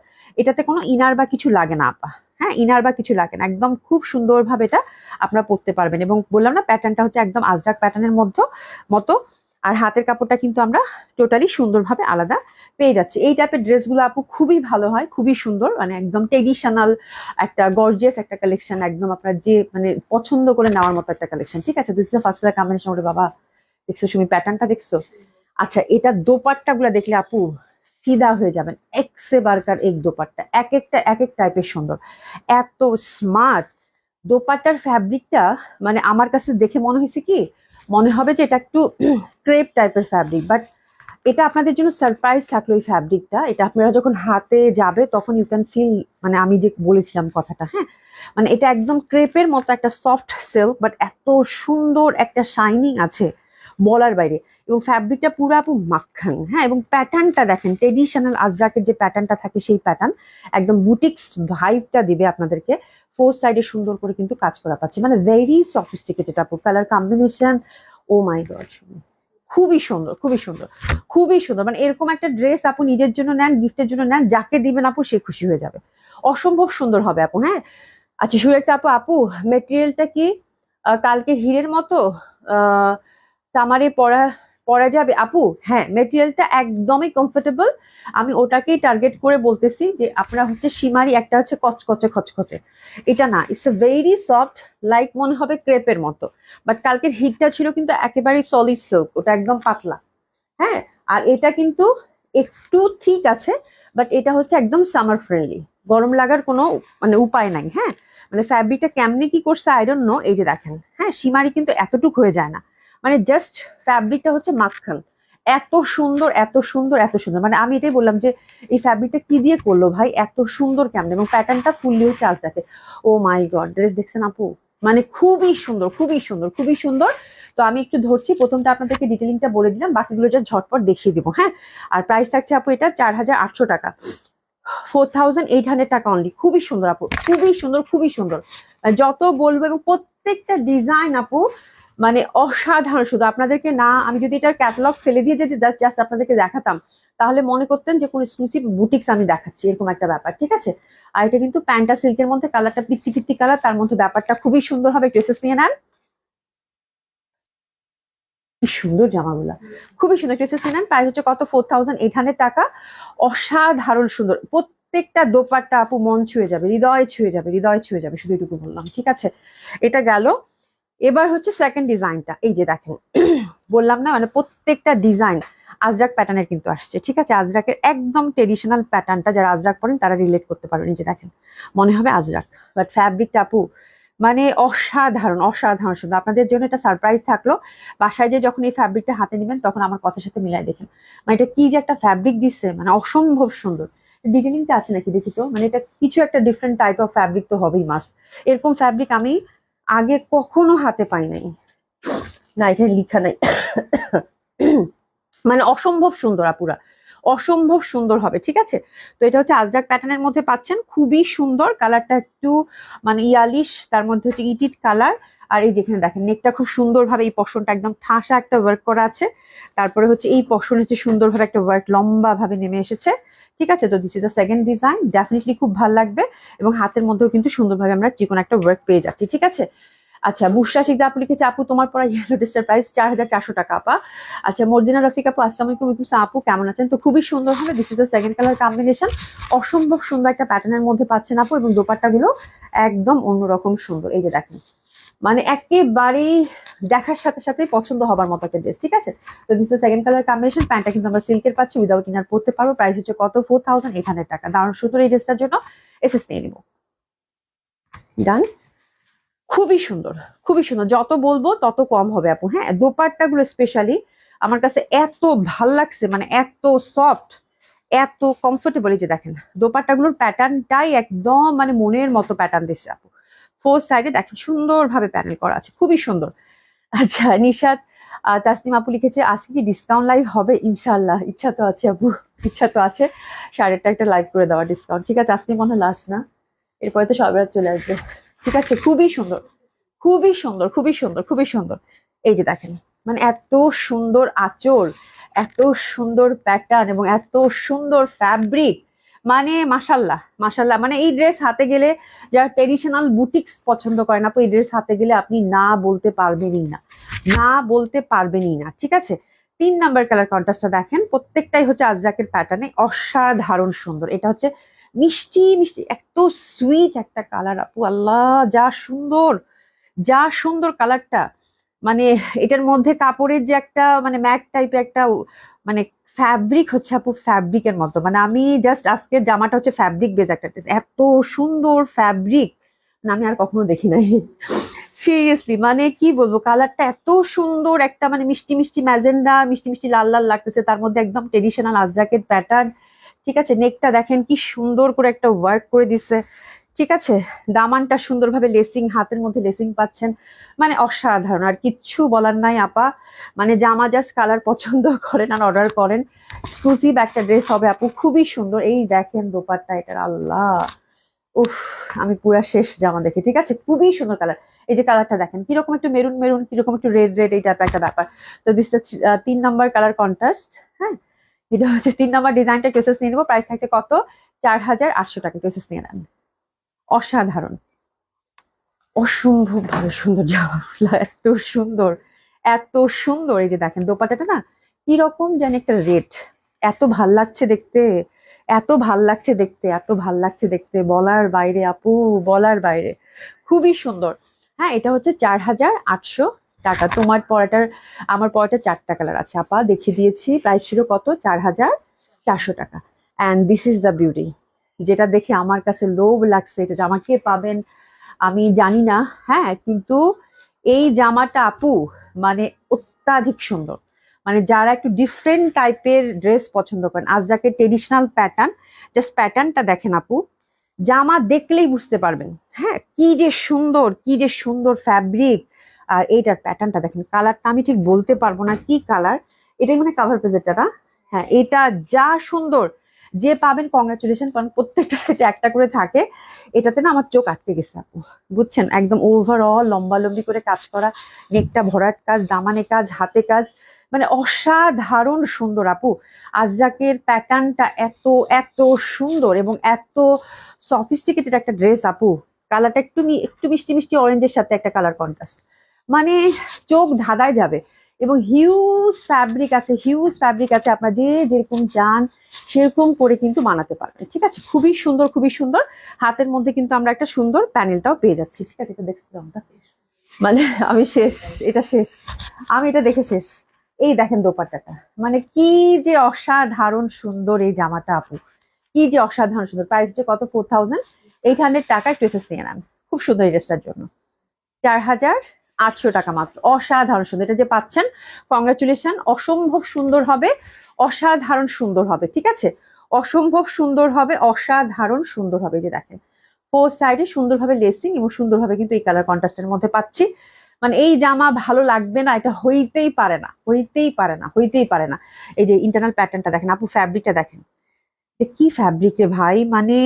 এটাতে কোনো ইনার বা কিছু লাগে না আপা, হ্যাঁ, ইনার বা কিছু লাগে না, একদম খুব সুন্দরভাবে এটা আপনারা পরতে পারবেন। এবং বললাম না, প্যাটার্নটা হচ্ছে একদম আজরাক প্যাটার্নের মতো। আর হাতের কাপড়টা কিন্তু আমরা টোটালি সুন্দরভাবে আলাদা পেয়ে যাচ্ছি। এই টাইপের ড্রেসগুলো আপু খুবই ভালো হয়, খুবই সুন্দর, মানে একদম ট্রেডিশনাল একটা গর্জিয়াস একটা কালেকশন, একদম আপনার যে মানে পছন্দ করে নেওয়ার মতো একটা কালেকশন, ঠিক আছে। This is the first colour combination. ওরে বাবা, দেখছো তুমি প্যাটার্নটা দেখছো? আচ্ছা, এটা দোপাট্টা গুলা দেখলে আপু ফিদা হয়ে যাবেন, একসে বারকার এক দোপাট্টা, এক একটা এক এক টাইপের সুন্দর, এত স্মার্ট দোপাট্টার ফ্যাব্রিকটা। মানে আমার কাছে দেখে মনে হয়েছে কি, মনে হবে যে এটা একটু ক্রেপ টাইপের ফ্যাব্রিক, বাট এটা আপনাদের জন্য সারপ্রাইজ থাকলো এই ফ্যাব্রিকটা। এটা আপনারা যখন হাতে যাবে তখন ইউ ক্যান ফিল, মানে আমি যে বলেছিলাম কথাটা, হ্যাঁ, মানে এটা একদম ক্রেপের মতো একটা সফট সিল্ক, বাট এত সুন্দর একটা শাইনিং আছে বলার বাইরে। এবং ফ্যাব্রিকটা পুরো আপু মাখন, হ্যাঁ, এবং প্যাটার্নটা দেখেন, ট্রেডিশনাল আজরাকের যে প্যাটার্নটা থাকে সেই প্যাটার্ন, একদম বুটিক্স ভাইবটা দিবে আপনাদেরকে। ফোর সাইডে সুন্দর করে কিন্তু কাজ করা পাচ্ছে, মানে ভেরি সফিস্টিকেটেড আপু, colour combination, O my god, খুবই সুন্দর, খুবই সুন্দর, খুবই সুন্দর। মানে এরকম একটা ড্রেস আপু নিজের জন্য নেন, গিফটের জন্য নেন, যাকে দিবেন আপু সে খুশি হয়ে যাবে, অসম্ভব সুন্দর হবে আপু। হ্যাঁ, আচ্ছা, সুরেখা আপু, আপু মেটেরিয়ালটা কি কালকে হীরের মতো সামারে পরা পরা যাবে আপু? হ্যাঁ, মেটেরিয়ালটা একদমই কমফোর্টেবল, আমি ওটাকেই টার্গেট করে বলতেছি যে আপনারা হচ্ছে সীমারি, একটা হচ্ছে কচকচে খচখচে, এটা না, it's a very soft, like মনে হবে ক্রেপের মতো। বাট কালকের হিটটা ছিল কিন্তু একেবারেই সলিড সিল্ক, ওটা একদম পাতলা, হ্যাঁ। আর এটা কিন্তু একটু ঠিক আছে, বাট এটা হচ্ছে একদম সামার ফ্রেন্ডলি, গরম লাগার কোনো মানে উপায় নাই, হ্যাঁ। মানে ফ্যাব্রিকটা কেমনি কি করছে আই ডোন্ট নো, এই যে দেখেন, হ্যাঁ, সীমারি কিন্তু এতটুক হয়ে যায় না, মানে জাস্ট ফ্যাব্রিকটা হচ্ছে মাখন, এত সুন্দর, এত সুন্দর, এত সুন্দর। মানে আমি এটাই বললাম যে এই ফ্যাব্রিকটা কি দিয়ে করলো ভাই, এত সুন্দর কেমন, এবং প্যাটার্নটা ফুললি হচ্ছে আজরাকে। ও মাই গড, ড্রেস দেখছেন আপু, মানে খুবই সুন্দর, খুবই সুন্দর, খুবই সুন্দর। তো আমি একটু ধরছি, প্রথমটা আপনাদেরকে ডিটেলিংটা বলে দিলাম, বাকিগুলো যা ঝটপট দেখিয়ে দিব, হ্যাঁ। আর প্রাইস থাকছে আপু এটা 4800 টাকা, 4800 টাকা অনলি। খুবই সুন্দর আপু, খুবই সুন্দর, খুবই সুন্দর, যত বলবো। এবং প্রত্যেকটা ডিজাইন আপু মানে অসাধারণ। শুধু আপনাদেরকে না, আমি যদি এটার ক্যাটালগ ফেলে দিয়ে যদি জাস্ট আপনাদেরকে দেখাতাম, তাহলে মনে করতেন যে কোন এক্সক্লুসিভ বুটিক্স আমি দেখাচ্ছি, এরকম একটা ব্যাপার, ঠিক আছে। আর এটা কিন্তু প্যান্টা সিল্কের মধ্যে, কালারটা পিত্তি পিত্তি কালার, তার মধ্যে ব্যাপারটা খুবই সুন্দর হবে। ড্রেসেস নিয়ে নেন, কি সুন্দর জামাগুলা, খুবই সুন্দর। ড্রেসেস নিয়ে নেন, প্রাইস হচ্ছে কত, 4800 টাকা। অসাধারণ সুন্দর প্রত্যেকটা দোপাট্টা আপু, মন ছুঁয়ে যাবে, হৃদয় ছুঁয়ে যাবে, হৃদয় ছুঁয়ে যাবে, শুধু এটুকু বললাম, ঠিক আছে। এটা গেল। এবার হচ্ছে সেকেন্ড ডিজাইনটা, এই যে দেখেন, বললাম না মানে প্রত্যেকটা ডিজাইন আজরাক প্যাটার্নের কিন্তু আসছে, ঠিক আছে। আজরাকের একদম ট্রেডিশনাল প্যাটার্নটা যারা আজরাক পরেন তারা রিলেট করতে পারবেন, এই যে দেখেন, মনে হবে আজরাক, বাট ফ্যাব্রিকটা আপু মানে অসাধারণ, অসাধারণ সুন্দর। আপনাদের জন্য এটা সারপ্রাইজ থাকলো, বাসায় যে যখন এই ফ্যাব্রিকটা হাতে নেবেন তখন আমার কথার সাথে মিলাই দেখেন, মানে এটা কি যে একটা ফ্যাব্রিক দিচ্ছে, মানে অসম্ভব সুন্দর। ডিটেলিংটা আছে নাকি দেখি তো, মানে এটা কিছু একটা ডিফারেন্ট টাইপ অফ ফ্যাব্রিক তো হবেই মাস্ট, এরকম ফ্যাব্রিক আমি আগে কখনো হাতে পাই নাই, না এখানে লিখা নাই। মানে অসম্ভব সুন্দর আপুরা, অসম্ভব সুন্দর হবে, ঠিক আছে। তো এটা হচ্ছে আজরাক প্যাটার্নের মধ্যে পাচ্ছেন, খুবই সুন্দর, কালারটা একটু মানে ইয়ালিশ, তার মধ্যে হচ্ছে ইটিট কালার। আর এই যেখানে দেখেন নেকটা খুব সুন্দরভাবে, এই পশনটা একদম ঠাসা একটা ওয়ার্ক করা আছে, তারপরে হচ্ছে এই পশন হচ্ছে সুন্দরভাবে একটা ওয়ার্ক লম্বা ভাবে নেমে এসেছে, ঠিক আছে। তো this is the second design, definitely খুব ভালো লাগবে। এবং হাতের মধ্যেও কিন্তু সুন্দরভাবে আমরা যে কোনো একটা ওয়ার্ক পেয়ে যাচ্ছি, ঠিক আছে। আচ্ছা, বুশরা শিকদার আপু লিখেছে, আপু তোমার পরা ইয়েলো ড্রেসটার প্রাইস 4400 টাকা আপা। আচ্ছা, মর্জিনা রফিক আপু আসসালামু আলাইকুম, আপু কেমন আছেন? তো খুবই সুন্দর হবে, this is the second colour combination. অসম্ভব সুন্দর একটা প্যাটার্নের মধ্যে পাচ্ছেন আপু, এবং দোপাট্টা গুলো একদম অন্যরকম সুন্দর। এই যে দেখেন, মানে একেবারেই দেখার সাথে সাথে পছন্দ হবার মতো একটা ড্রেস, ঠিক আছে? তো this is second colour combination. প্যান্টটা কিন্তু আমরা সিল্কের পাচ্ছি, উইদাউট ইনার পরতে পারবো। প্রাইস হচ্ছে কত? 4800 টাকা। দারুণ সুন্দর এই ড্রেসটার জন্য এসএস নিয়ে নিবো। ডান। খুবই সুন্দর, খুবই সুন্দর, যত বলবো তত কম হবে আপু। হ্যাঁ, দোপাট্টা গুলো স্পেশালি আমার কাছে এত ভাল লাগছে, মানে এত সফট, এত কমফোর্টেবল। এই যে দেখেন, দোপাট্টা গুলোর প্যাটার্নটাই একদম মানে মনের মতো প্যাটার্ন দিচ্ছে আপু। ফোর সাইডে দেখেন সুন্দরভাবে প্যানেল করা আছে, খুবই সুন্দর। আচ্ছা, নিশাত তাসনিম আপু লিখেছে, আজকে কি ডিসকাউন্ট লাইভ হবে? ইনশাল্লাহ, ইচ্ছা তো আছে আপু, ইচ্ছা তো আছে 8:30 একটা লাইভ করে দেওয়ার ডিসকাউন্ট। ঠিক আছে, আজকে মনে হয় লাস্ট না, এরপরে তো সব রাত চলে আসবে। ঠিক আছে, খুবই সুন্দর, খুবই সুন্দর, খুবই সুন্দর, খুবই সুন্দর। এই যে দেখেন, মানে এত সুন্দর আঁচল, এত সুন্দর প্যাটার্ন এবং এত সুন্দর ফ্যাব্রিক, মানে মাশাল্লাহ মাশাল্লাহ। মানে এই ড্রেস হাতে গেলে, যারা ট্রেডিশনাল বুটিক্স পছন্দ করেন আপু, এই ড্রেস হাতে গেলে আপনি না বলতে পারবেনই না, না বলতে পারবেনই না। ঠিক আছে, 3 নাম্বার কালার কন্ট্রাস্টটা দেখেন, প্রত্যেকটাই হচ্ছে আজরাকের প্যাটার্নে অসাধারণ সুন্দর। এটা হচ্ছে মিষ্টি মিষ্টি, এত সুইট একটা কালার আপু, আল্লাহ যা সুন্দর, যা সুন্দর কালারটা। মানে এটার মধ্যে কাপড়ের যে একটা মানে ম্যাট টাইপের একটা মানে ফ্যাব্রিক হচ্ছে আপু, ফ্যাব্রিকের মতো। মানে আমি জাস্ট আজকের জামাটা হচ্ছে ফ্যাব্রিক বেজ একটা dress। এত সুন্দর ফ্যাব্রিক না আমি আর কখনো দেখি নাই, সিরিয়াসলি। মানে কি বলবো, কালারটা এত সুন্দর, একটা মানে মিষ্টি মিষ্টি ম্যাজেন্ডা, মিষ্টি মিষ্টি লাল লাল লাগতেছে, তার মধ্যে একদম ট্রেডিশনাল আজরাকের প্যাটার্ন। ঠিক আছে, নেকটা দেখেন কি সুন্দর করে একটা ওয়ার্ক করে দিছে। ঠিক আছে, দামানটা সুন্দরভাবে লেসিং, হাতের মধ্যে লেসিং পাচ্ছেন, মানে অসাধারণ, আর কিচ্ছু বলার নাই আপা। মানে জামা জাস্ট কালার পছন্দ করেন আর অর্ডার করেন, এক্সক্লুসিভ একটা ড্রেস হবে আপু, খুবই সুন্দর। এই দেখেন দোপাট্টা এটার, আল্লাহ উফ, আমি পুরা শেষ জামা দেখে। ঠিক আছে, খুবই সুন্দর কালার। এই যে কালারটা দেখেন, কিরকম একটু মেরুন মেরুন, কিরকম একটু রেড রেড, এই টাইপের একটা ব্যাপার। তো দিস 3 নাম্বার কালার কন্ট্রাস্ট। হ্যাঁ, এটা হচ্ছে 3 নাম্বার ডিজাইনটা। কেসেস নিয়ে নেবো, প্রাইস থাকছে কত? 4800 টাকা। কেসেস নিয়ে নেন, অসাধারণ, অসম্ভব ভাবে সুন্দর জামাগুলো, এত সুন্দর, এত সুন্দর। এই যে দেখেন দোপাট্টাটা না কিরকম যেন একটা রেড, এত ভাল লাগছে দেখতে, এত ভাল লাগছে দেখতে, এত ভাল লাগছে দেখতে, বলার বাইরে আপু, বলার বাইরে, খুবই সুন্দর। হ্যাঁ, এটা হচ্ছে 4800 টাকা। তোমার পরাটার, আমার পরাটা 4টা কালার আছে আপা, দেখিয়ে দিয়েছি। প্রাইস ছিল কত? 4400 টাকা। And this is the beauty, যেটা দেখে আমার কাছে লোভ লাগছে। এটা জামাকে পাবেন আমি জানি না, হ্যাঁ, কিন্তু এই জামাটা আপু মানে অত্যাধিক সুন্দর। মানে যারা একটু ডিফারেন্ট টাইপের ড্রেস পছন্দ করেন, আজরাকের ট্রেডিশনাল প্যাটার্ন, জাস্ট প্যাটার্নটা দেখেন আপু, জামা দেখলেই বুঝতে পারবেন। হ্যাঁ, কি যে সুন্দর, কি যে সুন্দর ফ্যাব্রিক। আর এইটার প্যাটার্নটা দেখেন, কালারটা আমি ঠিক বলতে পারবো না কি কালার, এটাই মানে কাভার পেজেরটা না? হ্যাঁ, এটা যা সুন্দর, যে পাবেন কংগ্রাচুলেশন, কারণ প্রত্যেকটা সেটে একটা করে থাকে। এটাতে না আমার চোখ আটকে গেছে আপু, বুঝছেন? একদম ওভারঅল লম্বালম্বি করে কাজ করা, নেকটা ভরাট কাজ, দামানে কাজ, হাতে কাজ, মানে অসাধারণ সুন্দর আপু। আজরাকের প্যাটার্নটা এত এত সুন্দর এবং এত সফিস্টিকেটেড একটা ড্রেস আপু। কালারটা একটু মিষ্টি মিষ্টি অরেঞ্জের সাথে একটা কালার কন্ট্রাস্ট, মানে চোখ ধাঁধায় যাবে। এবং হিউজ ফ্যাব্রিক আছে, হিউজ ফ্যাব্রিক আছে, আপনার যে যেরকম চান সেরকম করে কিন্তু বানাতে পারবেন। ঠিক আছে, খুবই সুন্দর, খুবই সুন্দর। হাতের মধ্যে কিন্তু আমরা একটা সুন্দর প্যানেলটাও পেয়ে যাচ্ছি। ঠিক আছে, এটা দেখছিলাম, মানে আমি শেষ, এটা শেষ, আমি এটা দেখে শেষ। এই দেখেন দোপাট্টাটা, মানে কি যে অসাধারণ সুন্দর এই জামাটা আপু, কি যে অসাধারণ সুন্দর। প্রাইস হচ্ছে কত? 4800 টাকা। একটু এসেস নিয়ে নেন, খুব সুন্দর এই ড্রেসটার জন্য। 4800 টাকা মাত্র, অসাধারণ সুন্দর। এটা যে পাচ্ছেন, কংগ্রাচুলেশন, অসম্ভব সুন্দর হবে, অসাধারণ সুন্দর হবে। ঠিক আছে, অসম্ভব সুন্দর হবে, অসাধারণ সুন্দর হবে। এই যে দেখেন, ফোর সাইডে সুন্দরভাবে লেসিং এবং সুন্দরভাবে কিন্তু এই কালার কন্ট্রাস্টের মধ্যে পাচ্ছি। মানে এই জামা ভালো লাগবে না, এটা হইতেই পারে না, হইতেই পারে না, হইতেই পারে না। এই যে ইন্টারনাল প্যাটার্নটা দেখেন আপু, ফ্যাব্রিকটা দেখেন, কি ফ্যাব্রিক রে ভাই, মানে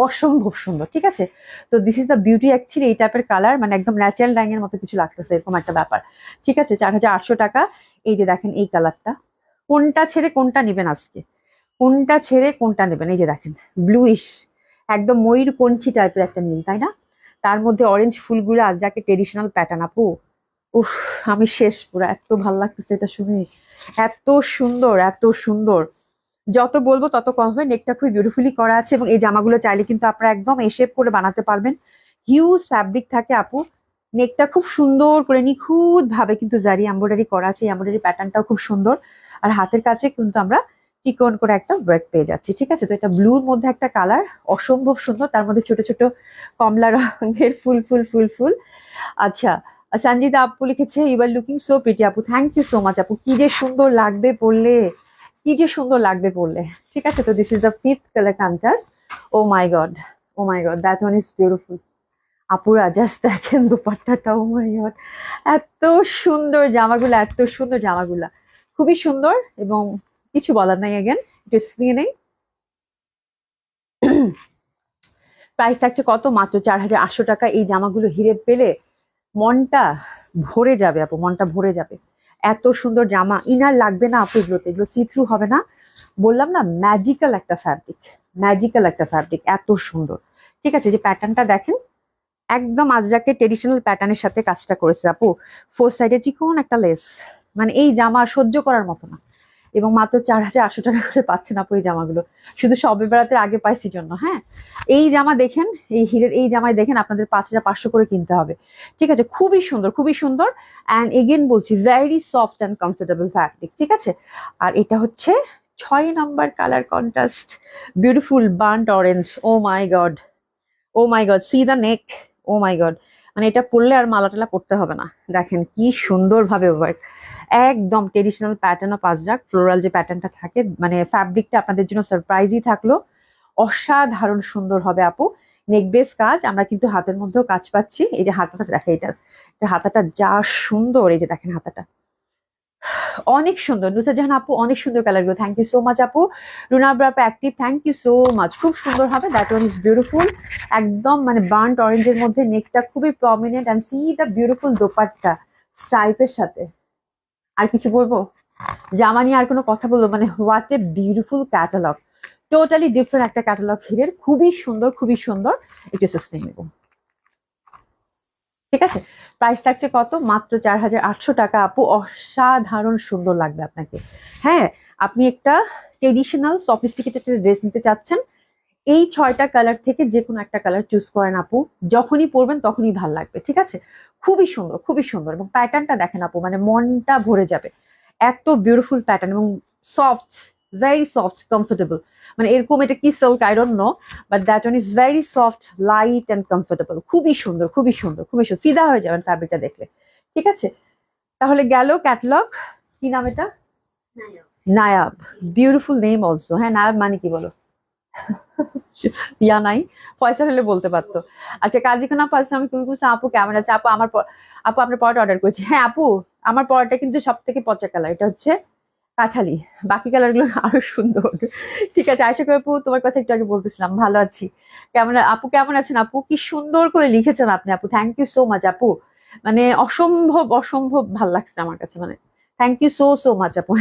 অসম্ভব সুন্দর। ঠিক আছে, তো this is the beauty actually, এই টাইপের কালার মানে একদম ন্যাচারাল ডাইং এর মতো কিছু লাগতেছে, এরকম একটা ব্যাপার। ঠিক আছে, 4800 টাকা। এই যে দেখেন এই কালারটা, কোনটা ছেড়ে কোনটা নেবেন আজকে, কোনটা ছেড়ে কোনটা নেবেন? এই যে দেখেন ব্লুইশ, একদম ময়ূর কণ্ঠী টাইপের একটা নীল, তাই না? তার মধ্যে অরেঞ্জ ফুলগুলো আজরাকে ট্রেডিশনাল প্যাটার্ন আপু। উফ, আমি শেষ পুরো, এত ভালো লাগতেছে এটা শুনে, এত সুন্দর এত সুন্দর। যত বলবো তত কম হবে। নেকটা খুবই বিউটিফুলি করা আছে এবং এই জামাগুলো চাইলে কিন্তু আপনারা একদম শেপ করে বানাতে পারবেন। হিউজ ফ্যাব্রিক থাকে আপু। নেকটা খুব সুন্দর করে নিখুঁত ভাবে কিন্তু জারি এমব্রয়ডারি করা আছে, এমব্রয়ডারি প্যাটার্নটাও খুব সুন্দর। আর হাতের কাছে কিন্তু আমরা চিকন করে একটা ওয়ার্ক পেয়ে যাচ্ছি, ঠিক আছে। তো এটা ব্লুর মধ্যে একটা কালার, অসম্ভব সুন্দর, তার মধ্যে ছোট ছোট কমলা রঙের ফুল ফুল ফুল ফুল। আচ্ছা, সঞ্জিতা আপু লিখেছে you are looking so pretty আপু, থ্যাংক ইউ সো মাচ আপু, কি যে সুন্দর লাগবে পরলে, কি যে সুন্দর লাগবে পরলে। ঠিক আছে, তো this is the 5th colour contrast. Oh my god, oh my god, that one is beautiful. আপুরা জাস্ট দেখেন দুপাট্টাটা, ও মাই গড, এত সুন্দর জামাগুলো, এত সুন্দর জামাগুলা, খুবই সুন্দর এবং কিছু বলার নাই। এগেন ড্রেস নিয়ে নেই। প্রাইস থাকছে কত? মাত্র 4,800 টাকা। এই জামাগুলো হিরে পেলে মনটা ভরে যাবে আপু, মনটা ভরে যাবে। এত সুন্দর জামা, ইনার লাগবে না আপু এগুলোতে, এগুলো সি থ্রু হবে না। বললাম না, ম্যাজিক্যাল একটা ফ্যাব্রিক, ম্যাজিক্যাল একটা ফ্যাব্রিক, এত সুন্দর। ঠিক আছে, যে প্যাটার্নটা দেখেন, একদম আজরাকে ট্রেডিশনাল প্যাটার্নের সাথে কাজটা করেছে আপু। 4 সাইডে চিকন একটা লেস, মানে এই জামা সহ্য করার মতো না। এবং মাত্র 4,800 টাকা করে পাচ্ছেন আপু এই জামাগুলো, শুধু শবে বেড়াতে আগে পাইছি জন্য। হ্যাঁ, এই জামা দেখেন, এই হিরের এই জামায় দেখেন আপনাদের 5,500 করে কিনতে হবে। ঠিক আছে, খুবই সুন্দর, খুবই সুন্দর। অ্যান্ড এগেন বলছি, very soft and comfortable fabric. ঠিক আছে, আর এটা হচ্ছে 6 number colour contrast, beautiful burnt orange. Oh my god, oh my god, see the neck. Oh my god, মানে এটা পরলে আর মালা টালা পড়তে হবে না। দেখেন কি সুন্দর ভাবে ওয়ার্ক, একদম traditional pattern of Ajrak, floral যে প্যাটার্নটা থাকে, মানে ফ্যাব্রিকটা আপনাদের জন্য সারপ্রাইজই থাকলো, অসাধারণ সুন্দর হবে আপু। নেক বেস কাজ, আমরা কিন্তু হাতের মধ্যেও কাজ পাচ্ছি। এই যে হাতাটা দেখে, এটা হাতাটা যা সুন্দর, এই যে দেখেন হাতাটা অনেক সুন্দর। নুসরাত জাহান আপু অনেক সুন্দর কালারগুলো, থ্যাংক ইউ সো মাচ আপু। রুনা ব্রাপা active, thank you so much, খুব সুন্দর হবে। দ্যাট ওয়ান ইজ বিউটিফুল, একদম মানে বার্ন্ট অরেঞ্জের মধ্যে নেকটা খুবই prominent. And see the beautiful dupatta স্ট্রাইপের সাথে। আর কিছু বলবো? জামা নিয়ে আর কোনো কথা বলবো? মানে what a beautiful catalogue, totally different একটা ক্যাটালগ হিরের, খুবই সুন্দর, খুবই সুন্দর। একটু সাস্টেইনেবল। ঠিক আছে, প্রাইস থাকছে কত? মাত্র 4,800 টাকা আপু, অসাধারণ সুন্দর লাগবে আপনাকে। হ্যাঁ, আপনি একটা ট্রেডিশনাল সফিস্টিকেটেড ড্রেস নিতে চাচ্ছেন, এই 6টা কালার থেকে যে কোনো একটা কালার চুজ করেন আপু, যখনই পরবেন তখনই ভাল লাগবে। ঠিক আছে, খুবই সুন্দর, খুবই সুন্দর। এবং প্যাটার্নটা দেখেন আপু, মানে মনটা ভরে যাবে, এত বিউটিফুল প্যাটার্ন এবং সফট, ভেরি সফট, কমফোর্টেবল। মানে এরকম, এটা কি silk I don't know, but that one is very soft, light and comfortable, খুবই সুন্দর, খুবই সুন্দর, খুবই সুন্দর, ফিদা হয়ে যাবেন ফ্যাব্রিকটা দেখলে। ঠিক আছে, তাহলে গেল ক্যাটালগ। কি নাম এটা? Nayab, beautiful name also. হ্যাঁ, নায়াব মানে কি বলো? ইয়া নাই, পয়সা হলে বলতে পারতো। আচ্ছা, কাজী খান আপু আমি তুমি বলছি আপু কেমন আছে? আপু আমার আপু আপনার পরোটা অর্ডার করেছি। হ্যাঁ আপু, আমার পরোটা কিন্তু সব থেকে পচা কালার, এটা হচ্ছে কাঠালি, বাকি কালার গুলো আরো সুন্দর। ঠিক আছে, আশা করি আপু তোমার কথা একটু আগে বলতেছিলাম, ভালো আছি। কেমন আপু, কেমন আছেন আপু? কি সুন্দর করে লিখেছেন আপনি আপু, থ্যাংক ইউ সো মাচ আপু। মানে অসম্ভব অসম্ভব ভাল লাগছে আমার কাছে, মানে thank you so so much আপু,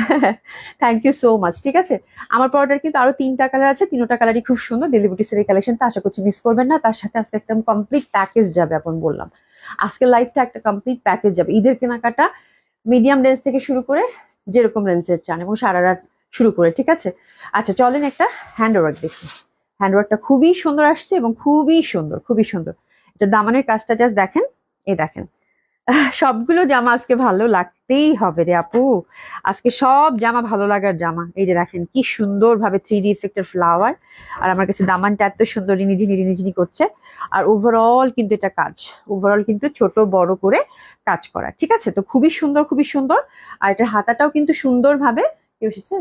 থ্যাংক ইউ সো মাচ। ঠিক আছে, আমার পরোটার কিন্তু আরো 3টা কালার আছে, 3টা কালারই খুব সুন্দর। ডেলি বুটিক্সের এই কালেকশনটা আশা করছি মিস করবেন না। তার সাথে আজকে একটা কমপ্লিট প্যাকেজ যাবে, আপন বললাম আজকে লাইফটা একটা কমপ্লিট প্যাকেজ যাবে। ঈদের কেনাকাটা মিডিয়াম রেঞ্জ থেকে শুরু করে যেরকম রেঞ্জের চান, এবং সারা রাত শুরু করে। ঠিক আছে, আচ্ছা চলেন একটা হ্যান্ডওয়ার্ক দেখি। হ্যান্ডওয়ার্কটা খুবই সুন্দর আসছে এবং খুবই সুন্দর, খুবই সুন্দর। এটা দামানের কাজটা জাস্ট দেখেন, এই দেখেন। সবগুলো জামা আজকে ভালো লাগতেই হবে রে আপু, আজকে সব জামা ভালো লাগার জামা। এই যে দেখেন কি সুন্দর ভাবে 3D ইফেক্টের ফ্লাওয়ার, আর আমার কাছে দামানটা এত সুন্দর রিনিঝিনি রিনিঝিনি করছে। আর ওভারঅল কিন্তু এটা কাজ, ওভারঅল কিন্তু ছোট বড় করে কাজ করা। ঠিক আছে, তো খুবই সুন্দর, খুবই সুন্দর। আর এটার হাতাটাও কিন্তু সুন্দর ভাবে কি এসেছে।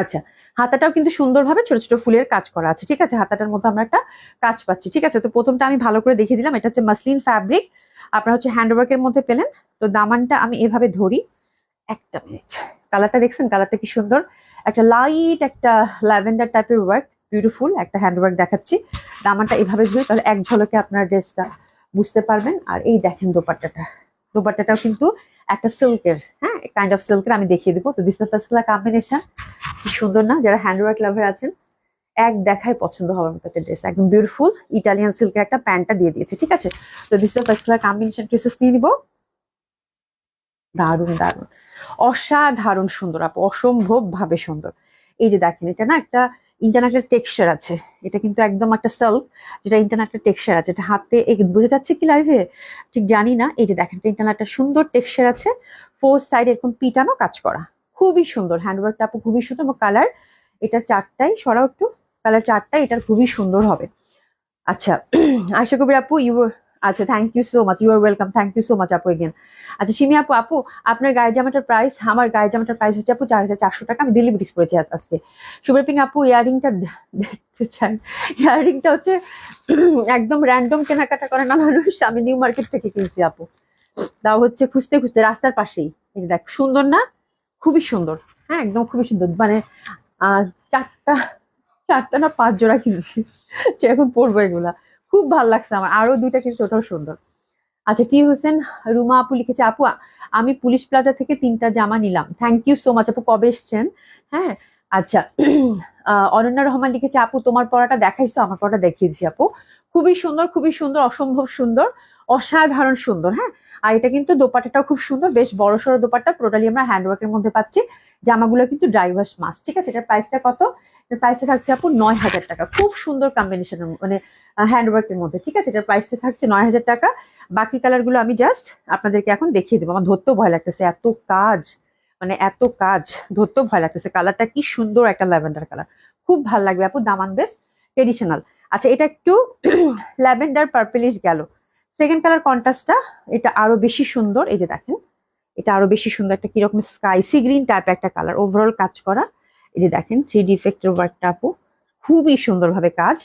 আচ্ছা, হাতাটাও কিন্তু সুন্দরভাবে ছোট ছোট ফুলের কাজ করা আছে। ঠিক আছে, হাতাটার মধ্যে আমরা একটা কাজ পাচ্ছি। ঠিক আছে, তো প্রথমটা আমি ভালো করে দেখিয়ে দিলাম, এটা হচ্ছে মাসলিন ফ্যাব্রিক, আপনার হচ্ছে হ্যান্ডওয়ার্কের মধ্যে পেলেন। তো দামানটা আমি এভাবে ধরি, একটা মিনিট, কালারটা দেখছেন, কালারটা কি সুন্দর, একটা লাইট একটা ল্যাভেন্ডার টাইপের ওয়ার্ক, বিউটিফুল একটা হ্যান্ডওয়ার্ক দেখাচ্ছি। দামানটা এভাবে ধরি, তাহলে এক ঝলকে আপনার ড্রেসটা বুঝতে পারবেন। আর এই দেখেন দোপাট্টাটা, দোপাট্টাটাও কিন্তু একটা সিল্কের, হ্যাঁ কাইন্ড অফ সিল্কের, আমি দেখিয়ে দিবো। তো this the first colour combination, কি সুন্দর না? যারা হ্যান্ডওয়ার্ক লাভার আছেন এক দেখায় পছন্দ হওয়ার মতো একটা ড্রেস, একদম বিউটিফুল ইটালিয়ান সিল্কের একটা প্যান্টটা দিয়ে দিয়েছে, ঠিক আছে। তো this is first colour combination, dresses নিয়ে নিবো। দারুণ দারুণ, অসাধারণ সুন্দর আপু, অসম্ভব ভাবে সুন্দর। এই যে দেখেন, এটা না একটা ইন্টারন্যাশনাল টেক্সচার আছে, এটা কিন্তু একদম একটা সেলফ, যেটা ইন্টারন্যাশনাল টেক্সচার আছে, এটা হাতে বোঝা যাচ্ছে কি লাইভে ঠিক জানি না। এই যে দেখেন, ইন্টারন্যাশনাল একটা সুন্দর টেক্সচার আছে, ফোর সাইড এরকম পিটানো কাজ করা, খুবই সুন্দর। হ্যান্ডওয়ার্কটা আপু খুবই সুন্দর, এবং কালার এটা চারটাই, সরাও একটু, কালার চারটাই, এটার খুবই সুন্দর হবে। আচ্ছা আশা কবির আপু ইউ, আচ্ছা thank you so much, you are welcome, thank you so much আপু এগেন। আচ্ছা সিমি আপু, আপু আপনার গায়ের জামাটার প্রাইস, আমার গায়ের জামাটার প্রাইস হচ্ছে আপু 4,400 টাকা, আমি দিল্লি বুটিক্স পরেছি আজকে। সুপার পিং আপু ইয়ারিংটা দেখতে চাই, ইয়ারিংটা হচ্ছে একদম র্যান্ডম কেনাকাটা করে না মানুষ, আমি নিউ মার্কেট থেকে কিনছি আপু, তাও হচ্ছে খুঁজতে খুঁজতে রাস্তার পাশেই। এই দেখ সুন্দর না, খুবই সুন্দর, হ্যাঁ একদম খুবই সুন্দর, মানে চারটা চারটা না 5 জোড়া কিনছি, এখন পরবো এগুলা, খুব ভালো লাগছে আমার, আরো 2টা কিনছি, ওটাও সুন্দর। আচ্ছা টি হোসেন রুমা আপু লিখেছে, আপু আমি পুলিশ প্লাজা থেকে 3টা জামা নিলাম, থ্যাংক ইউ সো মাচ আপু, কবে এসছেন? হ্যাঁ আচ্ছা অনন্যা রহমান লিখেছে, আপু তোমার পড়াটা দেখাইছো, আমার পড়াটা দেখিয়েছি আপু, খুবই সুন্দর, খুবই সুন্দর, অসম্ভব সুন্দর, অসাধারণ সুন্দর। হ্যাঁ, আর এটা কিন্তু দোপাট্টাটাও খুব সুন্দর, বেশ বড় সড়ো দোপাট্টা, টোটালি আমরা হ্যান্ডওয়ার্কের মধ্যে পাচ্ছি, জামাগুলো কিন্তু ড্রাই ওয়াশ মাস্ক, ঠিক আছে। এটার প্রাইসটা কত? এটার প্রাইসটা থাকছে আপু 9,000 টাকা, খুব সুন্দর কম্বিনেশনের, মানে হ্যান্ডওয়ার্কের মধ্যে, ঠিক আছে। এটার প্রাইসটা থাকছে 9,000 টাকা। বাকি কালার গুলো আমি জাস্ট আপনাদেরকে এখন দেখিয়ে দেবো, আমার ধরতেও ভয় লাগতেছে, এত কাজ, মানে এত কাজ, ধরতেও ভয় লাগতেছে। কালারটা কি সুন্দর, একটা ল্যাভেন্ডার কালার, খুব ভালো লাগবে আপু, দামান বেশ ট্রেডিশনাল। আচ্ছা এটা একটু ল্যাভেন্ডার পার্পলিশ গেল, সেকেন্ড কালার কন্ট্রাস্টটা, এটা আরো বেশি সুন্দর। এই যে দেখেন, এটা আরো বেশি সুন্দর, একটা কিরকম স্কাইসি গ্রিন টাইপের একটা কালার, ওভারঅল কাজ করা। এই যে দেখেন 3D ইফেক্টের ওয়ার্কটা আপু, খুবই সুন্দরভাবে কাজ,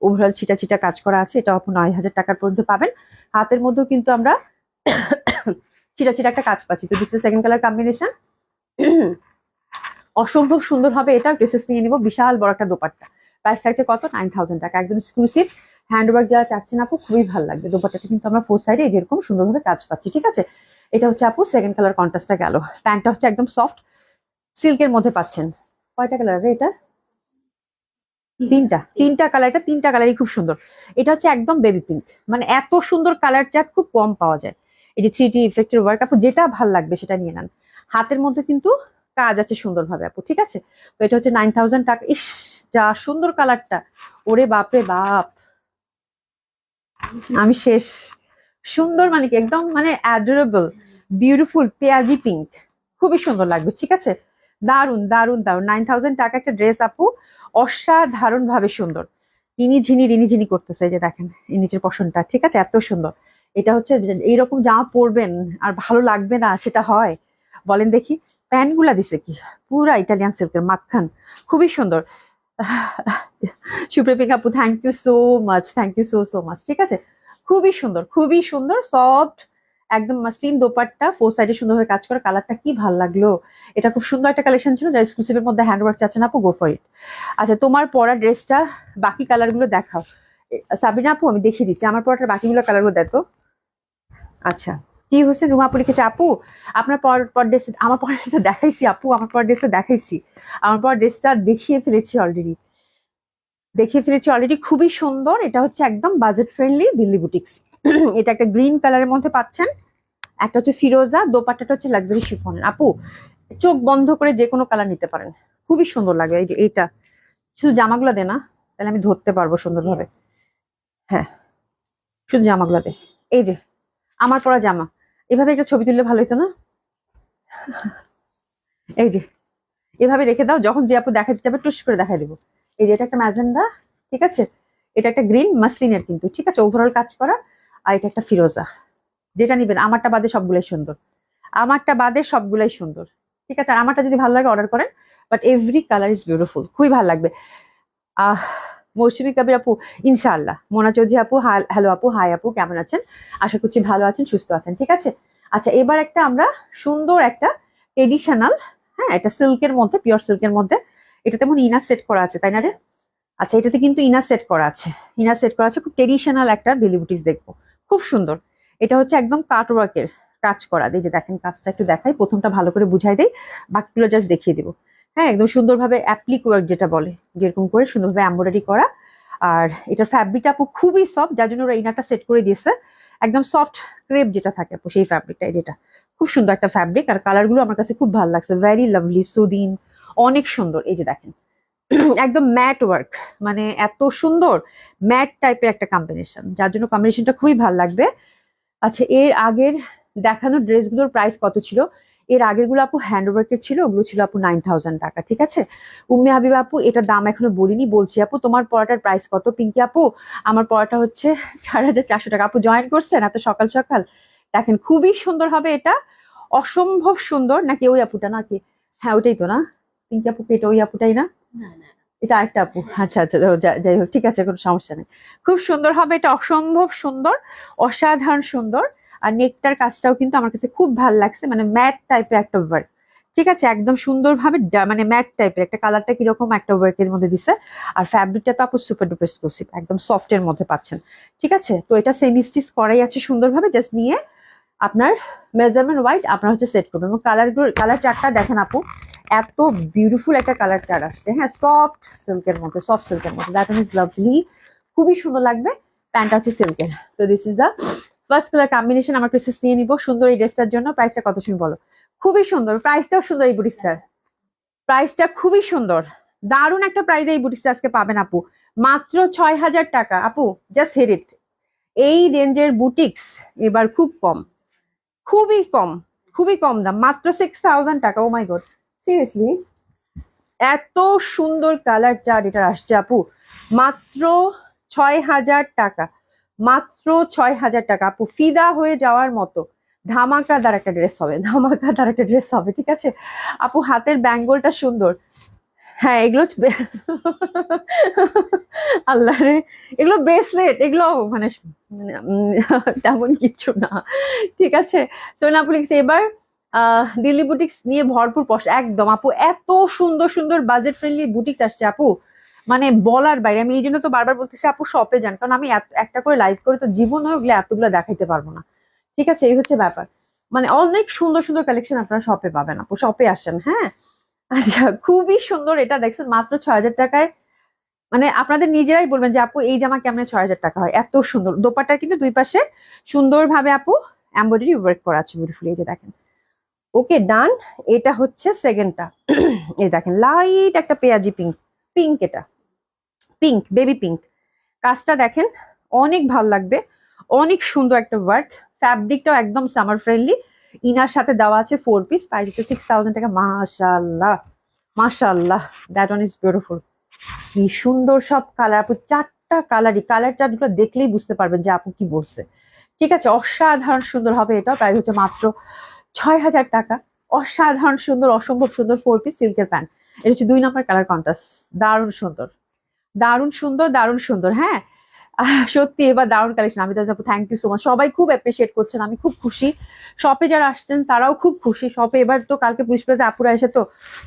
ওভারঅল ছিটা ছিটা কাজ করা আছে, এটা আপু 9,000 টাকার পর্যন্ত পাবেন। হাতের মধ্যেও কিন্তু আমরা চিরা চিরা একটা কাজ পাচ্ছি। তো this is second colour combination, অসম্ভব সুন্দর হবে এটা। ড্রেসেস নিয়ে নিব, বিশাল বড় একটা দোপাট্টা, প্রাইস থাকছে কত? 9,000 টাকা, একদম এক্সক্লুসিভ হ্যান্ডওয়ার্ক যারা চাচ্ছেন আপু, খুবই ভালো লাগবে। দোপাট্টাটা কিন্তু আমরা ফোর সাইডে এরকম সুন্দরভাবে কাজ পাচ্ছি, ঠিক আছে। এটা হচ্ছে আপু সেকেন্ড কালার কন্ট্রাস্টটা গেল, প্যান্টটা হচ্ছে একদম সফট সিল্কের মধ্যে পাচ্ছেন। কয়টা কালার রে এটা? তিনটা কালার, এটা তিনটা কালারই খুব সুন্দর। এটা হচ্ছে একদম বেবি পিঙ্ক, মানে এত সুন্দর কালার চার্ট খুব কম পাওয়া যায়। এই যে 3D ইফেক্টের ওয়ার্ক, আপু যেটা ভাল লাগবে সেটা নিয়ে নেন। হাতের মধ্যে কিন্তু কাজ আছে সুন্দরভাবে আপু, ঠিক আছে। তো এটা হচ্ছে 9,000 টাকা। ইস যা সুন্দর কালারটা, ওরে বাপরে বাপ, আমি শেষ। সুন্দর মানে কি, একদম মানে অ্যাডোরেবল, বিউটিফুল পেঁয়াজি পিঙ্ক, খুবই সুন্দর লাগবে, ঠিক আছে। দারুন দারুন দারুন, 9,000 টাকা একটা ড্রেস আপু, অসাধারণ ভাবে সুন্দর, রিনি ঝিনি করতেছে। এই যে দেখেন এই নিচের পশনটা, ঠিক আছে, এত সুন্দর। এটা হচ্ছে এইরকম জামা পরবেন আর ভালো লাগবে না, সেটা হয় বলেন দেখি। প্যান্ট গুলা দিছে কি, পুরা ইটালিয়ান সিল্কের মাখন, খুবই সুন্দর। সুপ্রিয়া আপু thank you so much, thank you so so much, ঠিক আছে। খুবই সুন্দর, খুবই সুন্দর, সফট একদম মাসলিন দোপাট্টা, ফোর সাইডে সুন্দরভাবে কাজ করা, কালারটা কি ভালো লাগলো। এটা খুব সুন্দর একটা কালেকশন ছিল, যারা এক্সক্লুসিভের মধ্যে হ্যান্ডওয়ার্ক চাচ্ছেন আপু, গো ফর ইট। আচ্ছা তোমার পরা ড্রেসটা বাকি কালার গুলো দেখাও সাবিনা আপু, আমি দেখিয়ে দিচ্ছি আমার পরাটার বাকিগুলো কালার গুলো দেখো। আচ্ছা কি হয়েছে, রুমা আপু লিখেছে, আপু আপনার পর ড্রেস, আমার পর ড্রেসটা দেখাইছি আপু, আমার পর ড্রেসটা দেখাইছি, আমার পর ড্রেসটা দেখিয়ে ফেলেছি অলরেডি, খুবই সুন্দর। এটা হচ্ছে একদম বাজেট ফ্রেন্ডলি দিল্লি বুটিক্স। এটা একটা গ্রিন কালারের মধ্যে পাচ্ছেন, একটা হচ্ছে ফিরোজা, দোপাট্টাটা হচ্ছে লাক্সারি শিফনের। আপু চোখ বন্ধ করে যে কোনো কালার নিতে পারেন, খুবই সুন্দর লাগে। এই যে এইটা, শুধু জামাগুলো দে না, তাহলে আমি ধরতে পারবো সুন্দরভাবে। হ্যাঁ শুধু জামাগুলো দে, এই যে আমার পরা জামা, এভাবে একটা ছবি তুললে ভালো হতো না? এই যে এভাবে রেখে দাও, যখন যে আপু দেখাতে যাবে টুস করে দেখাই দেবো। এই যে এটা একটা ম্যাজেন্ডা, ঠিক আছে, এটা একটা গ্রিন মাসলিনের কিন্তু, ঠিক আছে, ওভারঅল কাজ করা। আর এটা একটা ফিরোজা, যেটা নিবেন, আমারটা বাদে সবগুলাই সুন্দর, আমারটা বাদে সবগুলাই সুন্দর, ঠিক আছে। আর আমারটা যদি ভালো লাগে অর্ডার করেন, but every colour is beautiful, খুবই ভালো লাগবে। আহ মৌসুমী কবির আপু, ইনশাআল্লাহ। মোনা চৌধুরী আপু, হ্যালো আপু, হাই আপু, কেমন আছেন? আশা করছি ভালো আছেন, সুস্থ আছেন, ঠিক আছে। আচ্ছা এবার একটা আমরা সুন্দর একটা ট্রেডিশনাল, হ্যাঁ এটা সিল্কের মধ্যে, পিওর সিল্কের মধ্যে, এটা তেমন ইনার সেট করা আছে তাই না রে? আচ্ছা এটাতে কিন্তু ইনার সেট করা আছে, ইনার সেট করা আছে, খুব ট্রেডিশনাল একটা দিল্লি বুটিক্স দেখবো, খুব সুন্দর। এটা হচ্ছে একদম কাটওয়ার্কের কাজ করা, এই যে দেখেন কাজটা একটু দেখাই, প্রথমটা ভালো করে বুঝাই দেই, বাকিগুলো জাস্ট দেখিয়ে দিব। হ্যাঁ, একদম সুন্দরভাবে অ্যাপ্লিক ওয়ার্ক যেটা বলে, যেরকম করে সুন্দরভাবে এমব্রয়ডারি করা। আর এটার ফ্যাব্রিকটা আপু খুবই সফট, যার জন্য ওরা ইনারটা সেট করে দিয়েছে। একদম সফট ক্রেপ যেটা থাকে আপু, সেই ফ্যাব্রিকটা যেটা খুব সুন্দর একটা ফ্যাব্রিক। আর কালার গুলো আমার কাছে খুব ভালো লাগছে, ভেরি লাভলি সুদিন, অনেক সুন্দর। এই যে দেখেন একদম ম্যাট ওয়ার্ক, মানে এত সুন্দর ম্যাট টাইপের একটা কম্বিনেশন, যার জন্য কম্বিনেশনটা খুবই ভালো লাগবে। আচ্ছা, এর আগের দেখানো ড্রেসগুলোর প্রাইস কত ছিল? এর আগের গুলো আপু হ্যান্ড ওয়ার্কের ছিল, ওগুলো ছিল আপু 9000 টাকা। ঠিক আছে উম্মে হাবিবা আপু, এটার দাম এখনো বলিনি, বলছি আপু। তোমার পড়াটার প্রাইস কত পিঙ্কি আপু? আমার পড়াটা হচ্ছে 4400 টাকা। আপু জয়েন করছেন এত সকাল সকাল? দেখেন খুবই সুন্দর হবে এটা, অসম্ভব সুন্দর। নাকি ওই আপুটা নাকি? হ্যাঁ ওইটাই তো না পিঙ্কি আপু, এটা ওই আপুটাই না? এটা আরেকটা আপু, আচ্ছা আচ্ছা, যাই হোক, ঠিক আছে, কোনো সমস্যা নেই। খুব সুন্দর হবে এটা, অসম্ভব সুন্দর, অসাধারণ সুন্দর। আর নেকটার কাজটাও কিন্তু আমার কাছে খুব ভালো লাগছে, মানে ম্যাট টাইপের একটা ওয়ার্ক। ঠিক আছে, একদম সুন্দরভাবে মানে ম্যাট টাইপের একটা কালারটা কিরকম একটা ওয়ার্কের মধ্যে দিছে। আর ফ্যাব্রিকটা তো আপু সুপার ডুপার এক্সক্লুসিভ, একদম সফটের মধ্যে পাচ্ছেন। ঠিক আছে, তো এটা সেমি স্টিচ করাই আছে সুন্দরভাবে, জাস্ট নিয়ে আপনার মেজারমেন্ট ওয়াইজ আপনার হচ্ছে সেট করবেন। এবং কালার চার্টটা দেখেন আপু, এত বিউটিফুল একটা কালার চার্ট আসছে। হ্যাঁ, সফট সিল্কের মধ্যে, সফট সিল্কের মধ্যে, দ্যাট ইজ লাভলি, খুবই সুন্দর লাগবে। প্যান্টটা হচ্ছে সিল্কের। তো this is the first colour combination. আমার প্রেসেস নিয়ে নিবো সুন্দর এই ড্রেসটার জন্য। প্রাইসটা কত শুনি বলো? খুবই সুন্দর, প্রাইসটাও সুন্দর এই বুটিক্সটার, প্রাইসটা খুবই সুন্দর, দারুণ একটা প্রাইস এই বুটিক্সটা আজকে পাবেন আপু, মাত্র 6000 টাকা। আপু জাস্ট হিট ইট, এই রেঞ্জের বুটিক্স এবার খুব কম, খুবই কম, খুবই কম দাম, মাত্র 6000 টাকা। ও মাই গড, সিরিয়াসলি এত সুন্দর কালার চার্ট এটা আসছে আপু, মাত্র 6000 টাকা, মাত্র 6000 টাকা আপু, ফিদা হয়ে যাওয়ার মতো ধামাকাদার একটা ড্রেস হবে, ধামাকাদার একটা ড্রেস হবে। ঠিক আছে আপু, হাতের ব্যাঙ্গলটা সুন্দর। হ্যাঁ এগুলো আল্লাহ রে, এগুলো ব্রেসলেট, এগুলো মানে তেমন কিছু না। ঠিক আছে, সোনা আপু লিখছে এবার দিল্লি বুটিক্স নিয়ে ভরপুর একদম আপু, এত সুন্দর সুন্দর বাজেট ফ্রেন্ডলি বুটিক্স আসছে আপু, মানে বলার বাইরে। আমি এই জন্য তো বারবার বলতেছি আপু শপে যান, কারণ আমি একটা করে লাইভ করে তো জীবন ওগুলো এতগুলো দেখাইতে পারবো না। ঠিক আছে, এই হচ্ছে ব্যাপার, মানে অনেক সুন্দর সুন্দর কালেকশন আপনারা শপে পাবেন আপু, শপে আসেন। হ্যাঁ, আচ্ছা খুবই সুন্দর এটা, দেখছেন মাত্র 6000 টাকায়। মানে আপনাদের নিজেরাই বলবেন যে আপু এই জামা কেমন 6000 টাকা হয়, এত সুন্দর। দোপাট্টার কিন্তু দুই পাশে সুন্দরভাবে আপু এমব্রয়ডারি ওয়ার্ক করা আছে বিউটিফুলি, এই যে দেখেন। ওকে ডান, এটা হচ্ছে সেকেন্ডটা। এই দেখেন লাইট একটা পেঁয়াজি পিঙ্ক, পিঙ্ক এটা পিঙ্ক, বেবি পিঙ্ক। কাজটা দেখেন অনেক ভাল লাগবে, অনেক সুন্দর একটা ওয়ার্ক। ফ্যাব্রিকটাও একদম সামার ফ্রেন্ডলি। ইনার সাথে দেওয়া আছে 4 পিস, প্রাইস হচ্ছে 6000 টাকা। মাশাআল্লাহ, মাশাআল্লাহ, দ্যাট ওয়ান ইজ বিউটিফুল। কি সুন্দর সব কালার আপু, চারটা কালারই, কালার চার্টগুলো দেখলেই বুঝতে পারবেন যে আপু কি বলছে। ঠিক আছে, অসাধারণ সুন্দর হবে এটা, প্রাইস হচ্ছে মাত্র 6000 টাকা। অসাধারণ সুন্দর, অসম্ভব সুন্দর 4 পিস সিল্কের প্যান্ট। এটা হচ্ছে 2 নম্বর কালার কন্ট্রাস্ট, দারুণ সুন্দর, দারুণ সুন্দর, দারুণ সুন্দর। হ্যাঁ, সত্যি এবার দারুণ কালেকশন। আমি তো থ্যাংক ইউ সো মাচ, সবাই খুব অ্যাপ্রিসিয়েট করছেন, আমি খুব খুশি। শপে যারা আসছেন তারাও খুব খুশি। শপে এবার তো কালকে পুলিশ প্লাজা আপুরা এসে, তো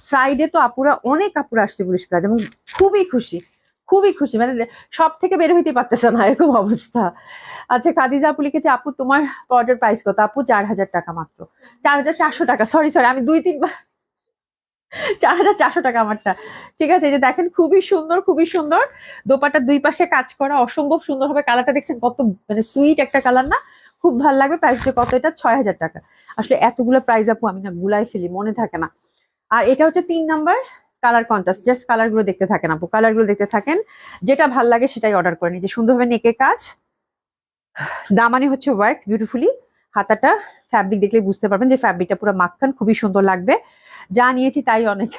ফ্রাইডে তো আপুরা অনেক আপুরা আসছে পুলিশ প্লাজা, এবং খুবই খুশি, খুবই খুশি, মানে সব থেকে বের হইতে পারতেছে না এরকম অবস্থা। আচ্ছা, খাদিজা আপু লিখেছে আপু তোমার প্রোডাক্টের প্রাইস কত? আপু 4000 টাকা মাত্র, 4400 টাকা, সরি সরি, আমি 2-3 বার 4400 টাকা আমারটা। ঠিক আছে, এই যে দেখেন খুবই সুন্দর, খুবই সুন্দর। দোপাটার দুই পাশে কাজ করা, অসম্ভব সুন্দর হবে। কালারটা দেখছেন কত মানে সুইট একটা কালার না? খুব ভালো লাগবে। প্রাইস কত এটা? 6000 টাকা। আসলে এতগুলো প্রাইস আপু আমি না গুলাই ফেলি, মনে থাকে না। আর এটা হচ্ছে 3 number colour contrast. Just colour গুলো দেখতে থাকেন আপু, কালার গুলো দেখতে থাকেন, যেটা ভাল লাগে সেটাই অর্ডার করেন। এই যে সুন্দরভাবে নেকের কাজ, দামানি হচ্ছে ওয়ার্ক বিউটিফুলি। হাতাটা ফ্যাব্রিক দেখলে বুঝতে পারবেন যে ফ্যাব্রিকটা পুরো মাখন, খুবই সুন্দর লাগবে। যা নিয়েছি তাই অনেক,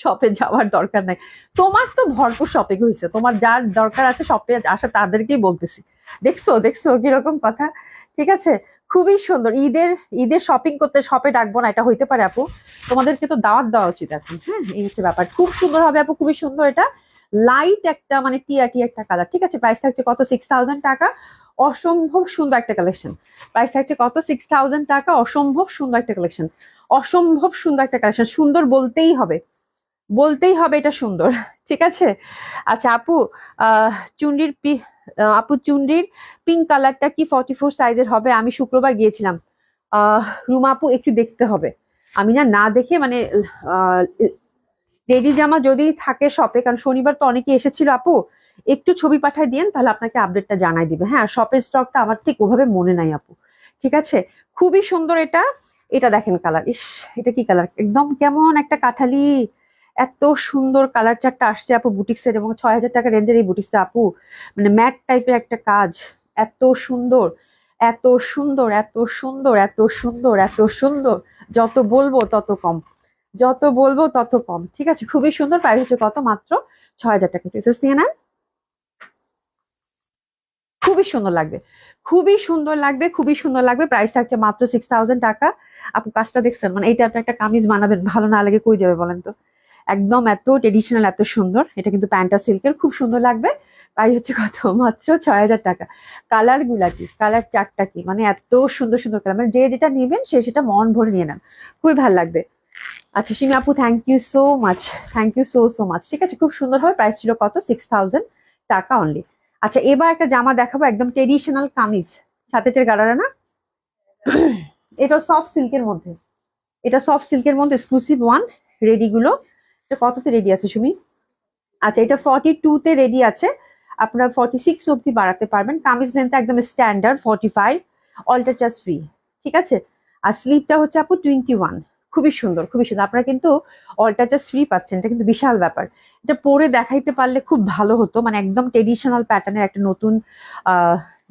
শপে যাওয়ার দরকার নাই। তোমার তো ভরপুর শপিং হয়েছে, তোমার যার দরকার আছে শপে আসা তাদেরকেই বলতেছি। দেখছো দেখছো কিরকম কথা। ঠিক আছে, খুবই সুন্দর। ঈদের ঈদের শপিং করতে শপে ডাকবো না, এটা হইতে পারে আপু? তোমাদেরকে তো দাওয়াত দেওয়া উচিত এখন। হ্যাঁ, এই হচ্ছে ব্যাপার। খুব সুন্দর হবে আপু, খুবই সুন্দর এটা। লাইট একটা মানে টিয়া টিয়া একটা কালার। ঠিক আছে, প্রাইস থাকছে কত? 6000 টাকা। অসম্ভব সুন্দর একটা কালেকশন। প্রাইস থাকছে কত? 6000 টাকা। অসম্ভব সুন্দর একটা কালেকশন, অসম্ভব সুন্দর একটা কালেকশন। সুন্দর বলতেই হবে, বলতেই হবে এটা সুন্দর। ঠিক আছে, আচ্ছা আপু, আহ চুন্ডির আপু চুন্ডির পিঙ্ক কালারটা কি 44 সাইজের হবে? আমি শুক্রবার গিয়েছিলাম। রুমা আপু একটু দেখতে হবে, আমি না না দেখে মানে রেডি জামা যদি থাকে শপে, কারণ শনিবার তো অনেকে এসেছিল আপু, একটু ছবি পাঠায় দিন, তাহলে আপনাকে আপডেটটা জানাই দিবে। হ্যাঁ, শপের স্টকটা আমার ঠিক ওভাবে মনে নাই আপু, ঠিক আছে। খুবই সুন্দর এটা। এটা দেখেন কালার, ইস এটা কি কালার, একদম কেমন একটা কাঠালি, এত সুন্দর কালার চারটা আসছে আপু বুটিক্সের, এবং 6,000 টাকা রেঞ্জের এই বুটিক্সটা আপু, মানে ম্যাট টাইপের একটা কাজ, এত সুন্দর, এত সুন্দর, এত সুন্দর, এত সুন্দর, এত সুন্দর, যত বলবো তত কম, যত বলবো তত কম, ঠিক আছে। খুবই সুন্দর, প্রাইস হচ্ছে কত, মাত্র 6,000 টাকা। ড্রেসেস নিয়ে নেন, খুবই সুন্দর লাগবে, খুবই সুন্দর লাগবে, খুবই সুন্দর লাগবে। প্রাইস থাকছে মাত্র 6,000 টাকা। আপু কাজটা দেখছেন, মানে এইটা আপনি একটা কামিজ বানাবেন, ভালো না লাগে কই যাবে বলেন তো। একদম এত ট্রেডিশনাল, এত সুন্দর। এটা কিন্তু প্যান্টা সিল্কের, খুব সুন্দর লাগবে। প্রাইস হচ্ছে কত, মাত্র 6,000 টাকা। কালার গুলা কি, কালার চারটা কি, মানে এত সুন্দর সুন্দর কালার, মানে যে যেটা নেবেন সে সেটা মন ভরে নিয়ে নেন, খুবই ভালো লাগবে। আচ্ছা সিমি আপু, thank you so much, thank you so so much, ঠিক আছে। খুব সুন্দর হবে, প্রাইস ছিল কত, 6,000 টাকা অনলি। আচ্ছা এবার একটা জামা দেখাবো, একদম ট্রেডিশনাল কামিজ, সাথে গারারা না, এটা সফট সিল্কের মধ্যে, এটা সফট সিল্কের মধ্যে এক্সক্লুসিভ ওয়ান। রেডি গুলো এটা কততে রেডি আছে সুমি? আচ্ছা এটা 42 তে রেডি আছে, আপনারা 46 অব্দি বাড়াতে পারবেন। কামিজ লেন্থ একদম স্ট্যান্ডার্ড 45, অল্টার চার্জ ফ্রি, ঠিক আছে। আর স্লিপটা হচ্ছে আপু 21। খুবই সুন্দর, খুবই সুন্দর। আপনারা কিন্তু অল্টার চার্জ ফ্রি পাচ্ছেন, এটা কিন্তু বিশাল ব্যাপার। এটা পরে দেখাইতে পারলে খুব ভালো হতো, মানে একদম ট্রেডিশনাল প্যাটার্নের একটা নতুন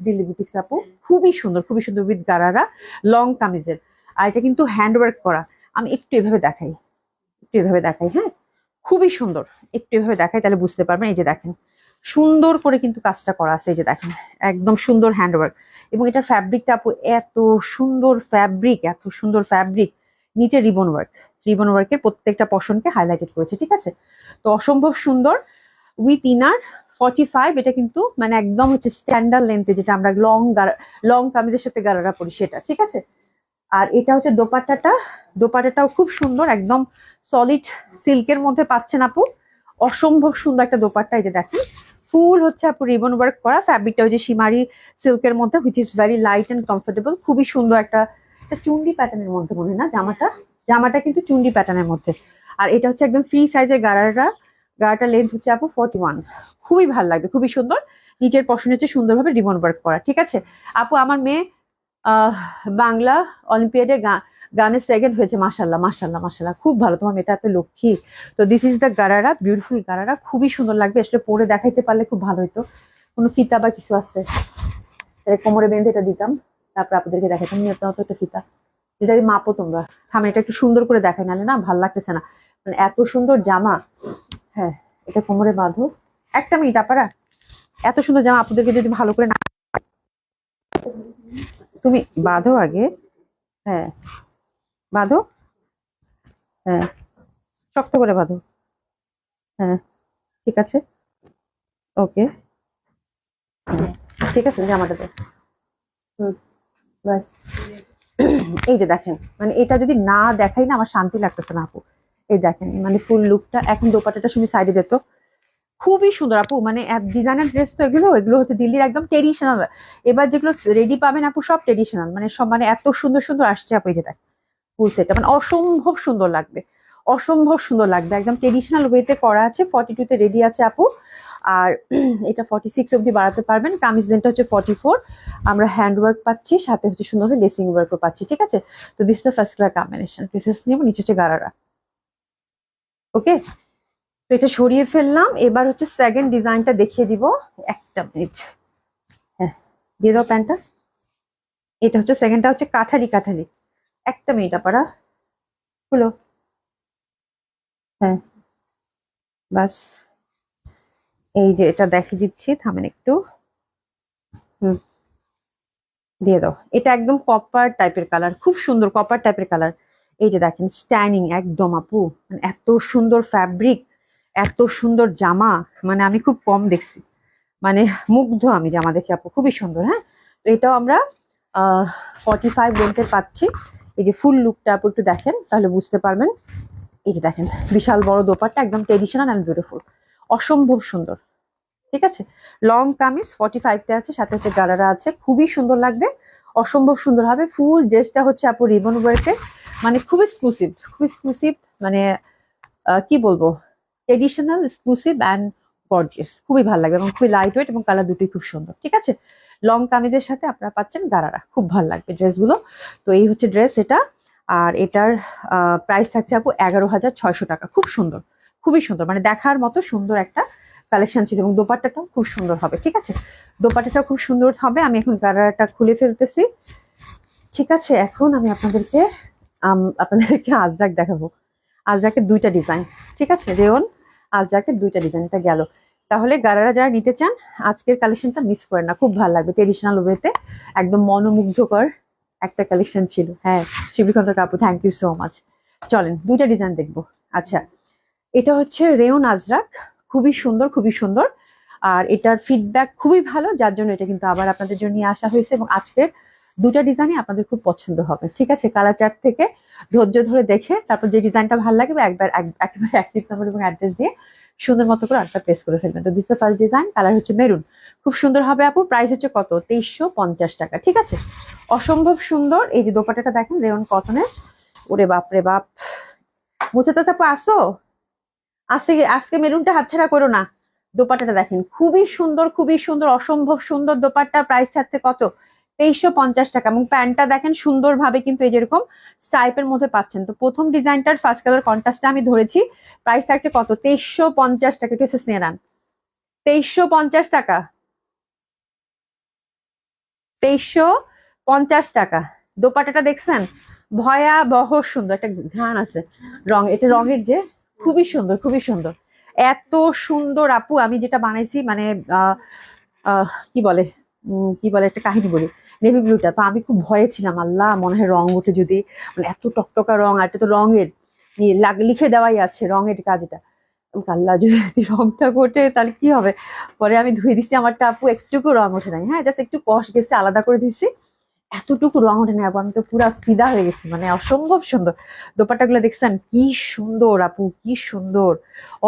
দিল্লি বুটিক্স আপু, খুবই সুন্দর, খুবই সুন্দর, উইথ গারারা লং কামিজের। আর এটা কিন্তু হ্যান্ডওয়ার্ক করা। আমি একটু এভাবে দেখাই, একটু এভাবে দেখাই, হ্যাঁ খুবই সুন্দর। একটু এভাবে দেখাই তাহলে বুঝতে পারবেন। এই যে দেখেন, সুন্দর করে কিন্তু কাজটা করা আছে, এই যে দেখেন, একদম সুন্দর হ্যান্ডওয়ার্ক। এবং এটার ফ্যাব্রিকটা আপু এত সুন্দর ফ্যাব্রিক, এত সুন্দর ফ্যাব্রিক। নিচে রিবন ওয়ার্ক, রিবন ওয়ার্কের প্রত্যেকটা পশনকে হাইলাইটেড করেছে, ঠিক আছে। তো অসম্ভব সুন্দর, উইথ ইনার 45। এটা কিন্তু মানে একদম হচ্ছে স্ট্যান্ডার্ড লেন্থে, যেটা আমরা লং লং কামিজের সাথে গারারা পরি সেটা, ঠিক আছে। আর এটা হচ্ছে দোপাট্টাটা, দোপাট্টাটাও খুব সুন্দর, একদম সলিড সিল্কের মধ্যে পাচ্ছেন আপু, অসম্ভব সুন্দর একটা দোপাট্টা। এই যে দেখেন, ফুল হচ্ছে আপু রিবন ওয়ার্ক করা, ফ্যাব্রিকটা ওই যে শিমারি সিল্কের মধ্যে, which is very light and comfortable. খুবই সুন্দর একটা চুন্ডি প্যাটার্নের মধ্যে মনে হয় না জামাটা, জামাটা কিন্তু চুন্ডি প্যাটার্নের মধ্যে। আর এটা হচ্ছে একদম ফ্রি সাইজের গারারা, গারাটার লেন্থ হচ্ছে আপু 41। খুবই ভালো লাগবে, খুবই সুন্দর। নিচের পশন হচ্ছে সুন্দরভাবে রিবন ওয়ার্ক করা, ঠিক আছে। আপু আমার মেয়ে আহ বাংলা অলিম্পিয়াডে গানে সেকেন্ড হয়েছে, মাশাল্লাহ মাশাল্লাহ মাশাল্লাহ, খুব ভালো, তোমার মেয়েটা এত লক্ষ্মী। তো this is the gharara, beautiful gharara, খুবই সুন্দর লাগবে। আসলে পরে দেখাইতে পারলে খুব ভালো হতো, কোনো ফিতা বা কিছু আছে কোমরে বেঁধে এটা দিতাম, তারপর আপনাদেরকে দেখাতাম, নিয়ে তো একটা ফিতা, যেটা মাপো তোমরা। আমি এটা একটু সুন্দর করে দেখাই, নাহলে না ভালো লাগতেছে না, মানে এত সুন্দর জামা। হ্যাঁ এটা কোমরে বাঁধো, একটা মিনিট আপারা, এত সুন্দর জামা আপনাদেরকে যদি ভালো করে না, তুমি বাঁধো আগে, হ্যাঁ বাঁধো, হ্যাঁ শক্ত করে বাঁধো, হ্যাঁ ঠিক আছে, ওকে, ঠিক আছে জামাটাতে, ব্যাস। এই যে দেখেন, মানে এটা যদি না দেখাই না আমার শান্তি লাগতেছে না আপু। এই দেখেন মানে ফুল লুকটা, এখন দোপাট্টাটা শুনি সাইডে দিত, খুবই সুন্দর আপু। মানে ডিজাইনার ড্রেস তো এগুলো, এগুলো হচ্ছে দিল্লির একদম ট্রেডিশনাল। এবার যেগুলো রেডি পাবেন আপু সব ট্রেডিশনাল, মানে সব মানে এত সুন্দর সুন্দর আসছে আপু। এই যে দেখেন ফুল সেটটা মানে অসম্ভব সুন্দর লাগবে, অসম্ভব সুন্দর লাগবে, একদম ট্রেডিশনাল ওয়েতে করা আছে। 42-তে রেডি আছে আপু। আর এটা 46 অব্দি বাড়াতে পারবেন। কামিজ লেন্থটা হচ্ছে 44। আমরা হ্যান্ড ওয়ার্ক পাচ্ছি, সাথে হচ্ছে সুন্দরভাবে লেসিং ওয়ার্কও পাচ্ছি, ঠিক আছে। তো this the first colour combination, pieces নিয়ে নিচে হচ্ছে গারারা, ওকে। তো এটা সরিয়ে ফেললাম, এবার হচ্ছে সেকেন্ড ডিজাইনটা দেখিয়ে দিব। একটা মিনিট, হ্যাঁ দিয়ে দাও প্যান্টটা। এটা হচ্ছে সেকেন্ডটা, হচ্ছে কাঠালি কাঠালি। একটা মিনিট আপারা, হলো, হ্যাঁ বাস। এই যে এটা দেখিয়ে দিচ্ছি, থামেন একটু, হুম দিয়ে দাও। এটা একদম কপার টাইপের কালার, খুব সুন্দর কপার টাইপের কালার। এই যে দেখেন স্ট্যানিং একদম আপু, মানে এত সুন্দর ফ্যাব্রিক, এত সুন্দর জামা, মানে আমি খুব কম দেখছি, মানে মুগ্ধ আমি জামা দেখে আপু, খুবই সুন্দর। হ্যাঁ তো এটাও আমরা 45 লেন্থের পাচ্ছি। এই যে ফুল লুকটা আপু একটু দেখেন তাহলে বুঝতে পারবেন। এই যে দেখেন বিশাল বড় দোপাট্টা, একদম ট্রেডিশনাল অ্যান্ড বিউটিফুল, অসম্ভব সুন্দর, ঠিক আছে। লং কামিজ 45-তে আছে, সাথে হচ্ছে গারারা আছে, খুবই সুন্দর লাগবে, অসম্ভব সুন্দর হবে। ফুল ড্রেসটা হচ্ছে আপু রিবন ওয়ার্কের, মানে খুব এক্সক্লুসিভ, খুব এক্সক্লুসিভ, মানে কি বলবো, ট্রেডিশনাল, এক্সক্লুসিভ অ্যান্ড গর্জিয়াস, খুবই ভালো লাগবে এবং খুবই লাইট ওয়েট এবং কালার দুটোই খুব সুন্দর। ঠিক আছে, লং কামিজের সাথে আপনারা পাচ্ছেন গারারা, খুব ভালো লাগবে ড্রেসগুলো। তো এই হচ্ছে ড্রেস এটা, আর এটার প্রাইস থাকছে আপু 11,600 টাকা। খুব সুন্দর, খুবই সুন্দর, মানে দেখার মতো সুন্দর একটা কালেকশন ছিল এবং দোপাট্টাটাও খুব সুন্দর হবে। ঠিক আছে, দোপাট্টাটাও খুব সুন্দর হবে। আমি এখন গারারাটা খুলে ফেলতেছি। ঠিক আছে, এখন আমি আপনাদেরকে আজরাক দেখাবো। আজরাকের দুইটা ডিজাইন, ঠিক আছে, রেওন আজরাকের দুইটা ডিজাইন, এটা গেল। তাহলে গারারা যারা নিতে চান আজকের কালেকশনটা মিস করেন না, খুব ভালো লাগবে। ট্রেডিশনাল ওয়েতে একদম মনোমুগ্ধকর একটা কালেকশন ছিল। হ্যাঁ শিবলিকান্ত কাপু, থ্যাংক ইউ সো মাচ। চলেন দুইটা ডিজাইন দেখবো। আচ্ছা, এটা হচ্ছে রেওন আজরাক, খুবই সুন্দর, খুবই সুন্দর। আর এটার ফিডব্যাক খুবই ভালো, যার জন্য এটা কিন্তু আবার আপনাদের জন্য নিয়ে আসা হয়েছে এবং আজকের দুটা ডিজাইনই আপনাদের খুব পছন্দ হবে। ঠিক আছে, কালার চার্ট থেকে ধৈর্য ধরে দেখে তারপর যে ডিজাইনটা ভালো লাগবে একেবারে অ্যাক্টিভ নাম্বার এবং অ্যাড্রেস দিয়ে সুন্দর মতো করে আরেকটা প্লেস করে ফেলবেন। তো this the first design, colour হচ্ছে মেরুন, খুব সুন্দর হবে আপু। প্রাইস হচ্ছে কত? 2350 টাকা। ঠিক আছে, অসম্ভব সুন্দর। এই যে দোপাট্টাটা দেখেন রেওন কটনের, ওরে বাপ রে বাপ। মুছে তো আপু আসো, আজকে আজকে মেরুনটা হাতছাড়া করো না। দোপাট্টাটা দেখেন, খুবই সুন্দর, খুবই সুন্দর, অসম্ভব সুন্দর দোপাট্টা। প্রাইস থাকছে কত? 2350 টাকা। এবং প্যান্টটা দেখেন সুন্দর ভাবে কিন্তু এই যেরকম স্টাইপের মধ্যে পাচ্ছেন। তো প্রথম ডিজাইনটার ফার্স্ট কালার কন্ট্রাস্টটা আমি ধরেছি। প্রাইস থাকছে কত? 2350 টাকা। একটু এসএস নিয়ে নেন। 2350 টাকা, 2350 টাকা। দোপাট্টাটা দেখছেন, ভয়াবহ সুন্দর একটা ঘ্রাণ আছে। রং, এটা রঙের যে খুবই সুন্দর, খুবই সুন্দর, এত সুন্দর আপু। আমি যেটা বানাইছি মানে আহ আহ কি বলে কি বলে একটা কাহিনী বলি। নেভি ব্লুটা তো আমি খুব ভয়ে ছিলাম, আল্লাহ মনে হয় রং উঠে যদি, মানে এত টকটকা রং, আর এটা তো রঙের লিখে দেওয়াই আছে রঙের কাজ এটা। আল্লাহ যদি রংটা ওঠে তাহলে কি হবে। পরে আমি ধুয়ে দিচ্ছি আমারটা আপু, একটুকু রং ওঠে নাই। হ্যাঁ, জাস্ট একটু কষ গেছে, আলাদা করে দিচ্ছি, এতটুকু রং ওঠে নাই আপু। আমি তো পুরা ফিদা হয়ে গেছি, মানে অসম্ভব সুন্দর। দোপাট্টা গুলো দেখছেন কি সুন্দর আপু, কি সুন্দর,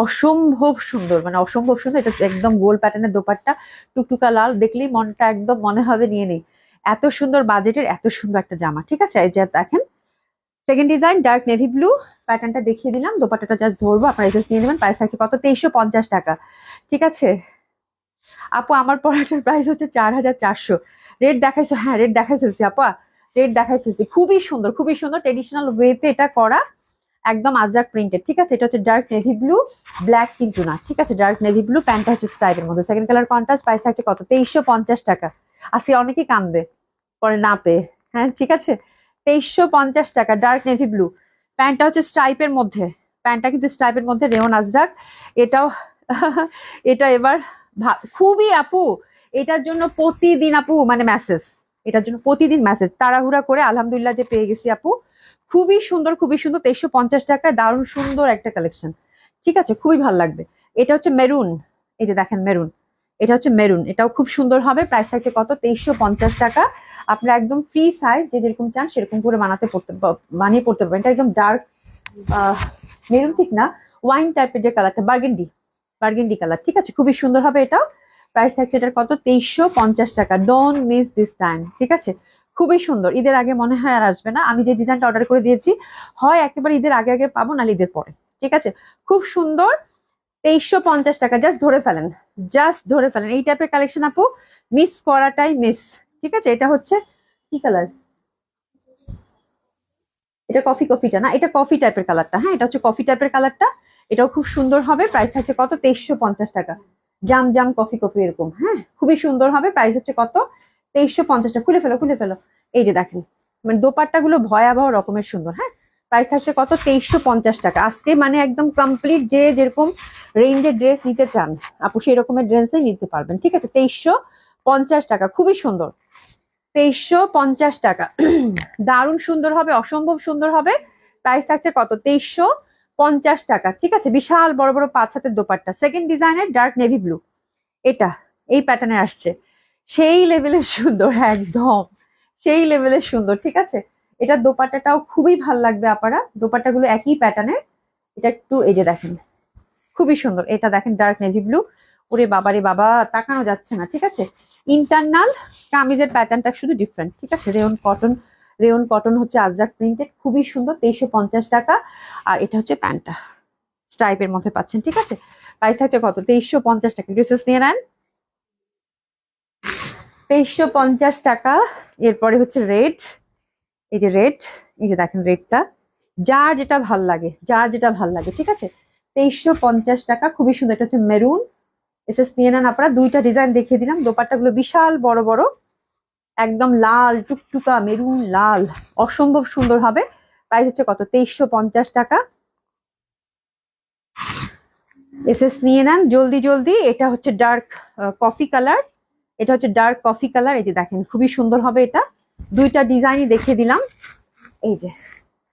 অসম্ভব সুন্দর, মানে অসম্ভব সুন্দর। এটা একদম গোল প্যাটার্নের দোপাট্টা, টুকটুকা লাল, দেখলেই মনটা একদম মনে হবে নিয়ে নেই। এত সুন্দর বাজেটের এত সুন্দর একটা জামা। ঠিক আছে, এই যে দেখেন second design, dark navy blue, প্যাটার্নটা দেখিয়ে দিলাম। দোপাট্টাটা জাস্ট ধরবো, আপনারা এসে নিয়ে নেবেন। প্রাইস থাকছে কত? 2350 টাকা। ঠিক আছে আপু, আমার পড়াটার প্রাইস হচ্ছে 4400। রেট দেখাইছো? হ্যাঁ রেট দেখাই ফেলছি আপা, রেট দেখাই ফেলছি। খুবই সুন্দর, খুবই সুন্দর, ট্রেডিশনাল ওয়েতে এটা করা, একদম আজরাক প্রিন্টেড। ঠিক আছে, এটা হচ্ছে ডার্ক নেভি ব্লু, ব্ল্যাক কিন্তু না। ঠিক আছে, ডার্ক নেভি ব্লু, প্যান্টটা হচ্ছে স্ট্রাইপের মধ্যে, সেকেন্ড কালার কন্ট্রাস্ট। প্রাইস থাকছে কত? 2350 টাকা। আজকে অনেকেই কাঁদবে পরে না পেয়ে। হ্যাঁ ঠিক আছে, 2350 টাকা, ডার্ক নেভি ব্লু, প্যান্টটা হচ্ছে স্ট্রাইপের মধ্যে, প্যান্টটা কিন্তু স্ট্রাইপের মধ্যে, রেওন আজরাক। এটাও এটা এবার খুবই আপু, এটার জন্য প্রতিদিন আপু মানে মেসেজ, এটার জন্য প্রতিদিন মেসেজ, তাড়াহুড়া করে আলহামদুলিল্লাহ যে পেয়ে গেছি আপু। খুবই সুন্দর, খুবই সুন্দর, 2350 টাকায় দারুণ সুন্দর একটা কালেকশন। ঠিক আছে, খুবই ভালো লাগবে। এটা হচ্ছে মেরুন, এই যে দেখেন মেরুন, এটা হচ্ছে মেরুন, এটাও খুব সুন্দর হবে। প্রাইস থাকছে কত? 2350 টাকা। আপনারা একদম ফ্রি সাইজ, যে যেরকম চান সেরকম করে বানিয়ে পড়তে পারবেন। এটা একদম ডার্ক মেরুন ঠিক না, ওয়াইন টাইপের যে কালারটা, বার্গেন্ডি, বার্গেন্ডি কালার। ঠিক আছে, খুবই সুন্দর হবে এটাও। প্রাইস থাকছে এটার কত? 2350 টাকা। Don't miss this time. ঠিক আছে, খুবই সুন্দর। ঈদের আগে মনে হয় আর আসবে না। আমি যে ডিজাইনটা অর্ডার করে দিয়েছি, হয় একেবারে ঈদের আগে আগে পাবো, নাহলে ঈদের পরে। ঠিক আছে, খুব সুন্দর, 2350 টাকা। জাস্ট ধরে ফেলেন, জাস্ট ধরে ফেলেন। এই টাইপের কালেকশন আপু মিস করাটাই মিস। ঠিক আছে, এটা হচ্ছে কি কালার? এটা কফি, কফিটা না, এটা কফি টাইপের কালারটা। হ্যাঁ, এটা হচ্ছে কফি টাইপের কালারটা। এটাও খুব সুন্দর হবে। প্রাইস থাকছে কত? 2350 টাকা। জাম জাম কফি কফি এরকম। হ্যাঁ, খুবই সুন্দর হবে। প্রাইস হচ্ছে কত? 2350 টাকা। খুলে ফেলো, খুলে ফেলো। এই যে দেখেন, মানে দোপাট্টা গুলো ভয়াবহ রকমের সুন্দর। হ্যাঁ, প্রাইস থাকছে কত? 2350 টাকা। আজকে মানে একদম কমপ্লিট, যে যেরকম রেঞ্জের ড্রেস নিতে চান আপু সেই রকমের ড্রেসই নিতে পারবেন। ঠিক আছে, 2350 টাকা, খুবই সুন্দর। 2350 টাকা, দারুণ সুন্দর হবে, অসম্ভব সুন্দর হবে। প্রাইস থাকছে কত? 2350 টাকা। ঠিক আছে, বিশাল বড় বড় 5 হাতের দোপাট্টা, সেকেন্ড ডিজাইনের, ডার্ক নেভি ব্লু, এটা এই প্যাটার্নে আসছে, সেই লেভেলের সুন্দর, একদম সেই লেভেলের সুন্দর। ঠিক আছে, এটা দোপাট্টাটাও খুবই ভাল লাগবে আপনারা। দোপাট্টাগুলো একই প্যাটার্নের। এটা একটু এই যে দেখেন, খুবই সুন্দর। এটা দেখেন ডার্ক নেভি ব্লু, ওরে বাবা রে বাবা, তাকানো যাচ্ছে না। ঠিক আছে, ইন্টারনাল কামিজের প্যাটার্নটা শুধু ডিফারেন্ট। ঠিক আছে, রেয়ন কটন, রেয়ন কটন হচ্ছে আজরাক প্রিন্টেড, খুবই সুন্দর, 2350 টাকা। আর এটা হচ্ছে প্যান্টটা, টাইপের মধ্যে পাচ্ছেন, ঠিক আছে। প্রাইস থাকছে কত? 2350 টাকা। ড্রেসেস নিয়ে নেন, 2350 টাকা। এরপরে হচ্ছে রেড, এই যে রেড, এই যে দেখেন রেডটা, যার যেটা ভাল লাগে, যার যেটা ভাল লাগে, ঠিক আছে। 2350 টাকা, খুবই সুন্দর। এটা হচ্ছে মেরুন। এসএস নিয়ে নেন আপনারা। দুইটা ডিজাইন দেখিয়ে দিলাম। দোপাট্টাগুলো বিশাল বড় বড়, একদম লাল টুকটুকা মেরুন লাল, অসম্ভব সুন্দর হবে। প্রাইস হচ্ছে কত? 2350 টাকা। এসএস নিয়ে নেন জলদি জলদি। এটা হচ্ছে ডার্ক কফি কালার, এটা হচ্ছে ডার্ক কফি কালার। এই যে দেখেন খুবই সুন্দর হবে এটা। দুইটা ডিজাইনই দেখিয়ে দিলাম। এই যে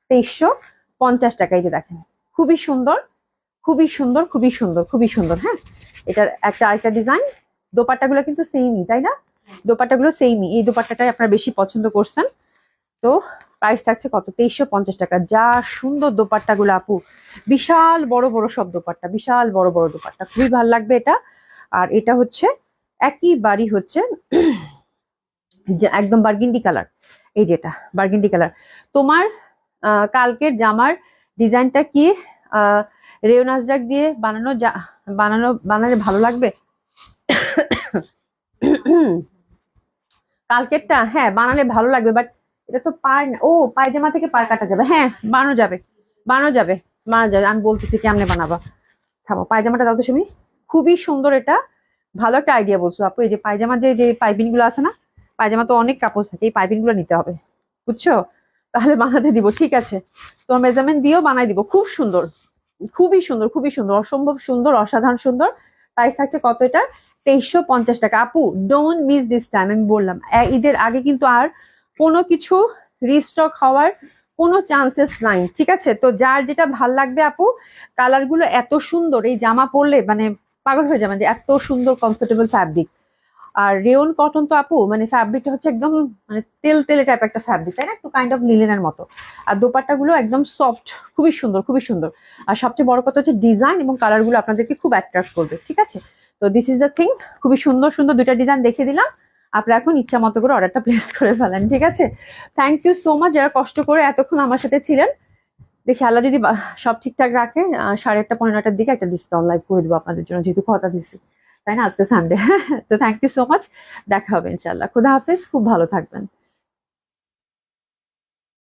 2350 টাকা। এই যে দেখেন খুবই সুন্দর, খুবই সুন্দর, খুবই সুন্দর, খুবই সুন্দর। হ্যাঁ, এটার একটা আরেকটা ডিজাইন। দোপাট্টাগুলো কিন্তু সেমই, তাই না? দোপাট্টাগুলো সেমই। এই দোপাট্টাটাই আপনারা বেশি পছন্দ করছেন। তো প্রাইস থাকছে কত? 2350 টাকা। যা সুন্দর দোপাট্টাগুলো আপু, বিশাল বড় বড় সব দোপাট্টা, বিশাল বড় বড় দোপাট্টা, খুবই ভালো লাগবে এটা। আর এটা হচ্ছে একইবারই হচ্ছে যে একদম বার্গেন্ডি কালার। এই যেটা বার্গেন্ডি কালার। তোমার কালকের জামার ডিজাইনটা কি রেওনাজডাক দিয়ে বানালে ভালো লাগবে? কালকেরটা হ্যাঁ বানালে ভালো লাগবে, বাট এটা তো পার না। ও, পায়জামা থেকে পার কাটা যাবে, হ্যাঁ বানানো যাবে, বানানো যাবে, বানানো যাবে। আমি বলতেছি কেমনে বানাবা। থামো, পায়জামাটা দাও তো তুমি। খুবই সুন্দর এটা, ভালো একটা আইডিয়া বলছো আপু। এই যে পায়জামা যে যে পাইপিং গুলো আছে না, পায়জামা তো অনেক কাপড় থাকে, এই পাইপিং গুলো নিতে হবে, বুঝছো? তাহলে বানাতে দিব, ঠিক আছে। তোমার মেজারমেন্ট দিয়েও বানাই দিব। খুব সুন্দর, খুবই সুন্দর, খুবই সুন্দর, অসম্ভব সুন্দর, অসাধারণ সুন্দর। প্রাইস থাকছে কত এটা? 2350 টাকা। আপু ডোন্ট মিস দিস টাইম। আমি বললাম ঈদের আগে কিন্তু আর কোনো কিছু রিস্টক হওয়ার কোনো চান্সেস নাই, ঠিক আছে। তো যার যেটা ভাল লাগবে আপু, কালার গুলো এত সুন্দর, এই জামা পরলে মানে পাগল হয়ে যাবেন, যে এত সুন্দর কমফোর্টেবল ফ্যাব্রিক। আর রেয়ন কটন তো আপু, মানে ফ্যাব্রিকটা হচ্ছে একদম মানে তেল তেলে টাইপ একটা ফ্যাব্রিক, তাই না? একটু কাইন্ড অফ লিলেনের মতো। আর দোপাট্টা গুলো একদম সফট, খুবই সুন্দর, খুবই সুন্দর। আর সবচেয়ে বড় কথা হচ্ছে ডিজাইন এবং কালার গুলো আপনাদেরকে খুব অ্যাট্রাক্ট করবে, ঠিক আছে। তো দিস ইজ দ্য থিং। খুবই সুন্দর সুন্দর দুইটা ডিজাইন দেখিয়ে দিলাম। আপনারা এখন ইচ্ছা মতো করে অর্ডারটা প্লেস করে ফেলেন, ঠিক আছে। থ্যাংক ইউ সো মাচ যারা কষ্ট করে এতক্ষণ আমার সাথে ছিলেন। দেখি আল্লাহ যদি সব ঠিকঠাক রাখে, 8:30 9:30 দিকে একটা ডিসকাউন্ট লাইভ করে দেবো আপনাদের জন্য, যেহেতু কথা দিচ্ছি, তাই না? আজকে সানডে। তো থ্যাংক ইউ সো মাচ। দেখা হবে ইনশাল্লাহ। খুদা হাফেজ। খুব ভালো থাকবেন।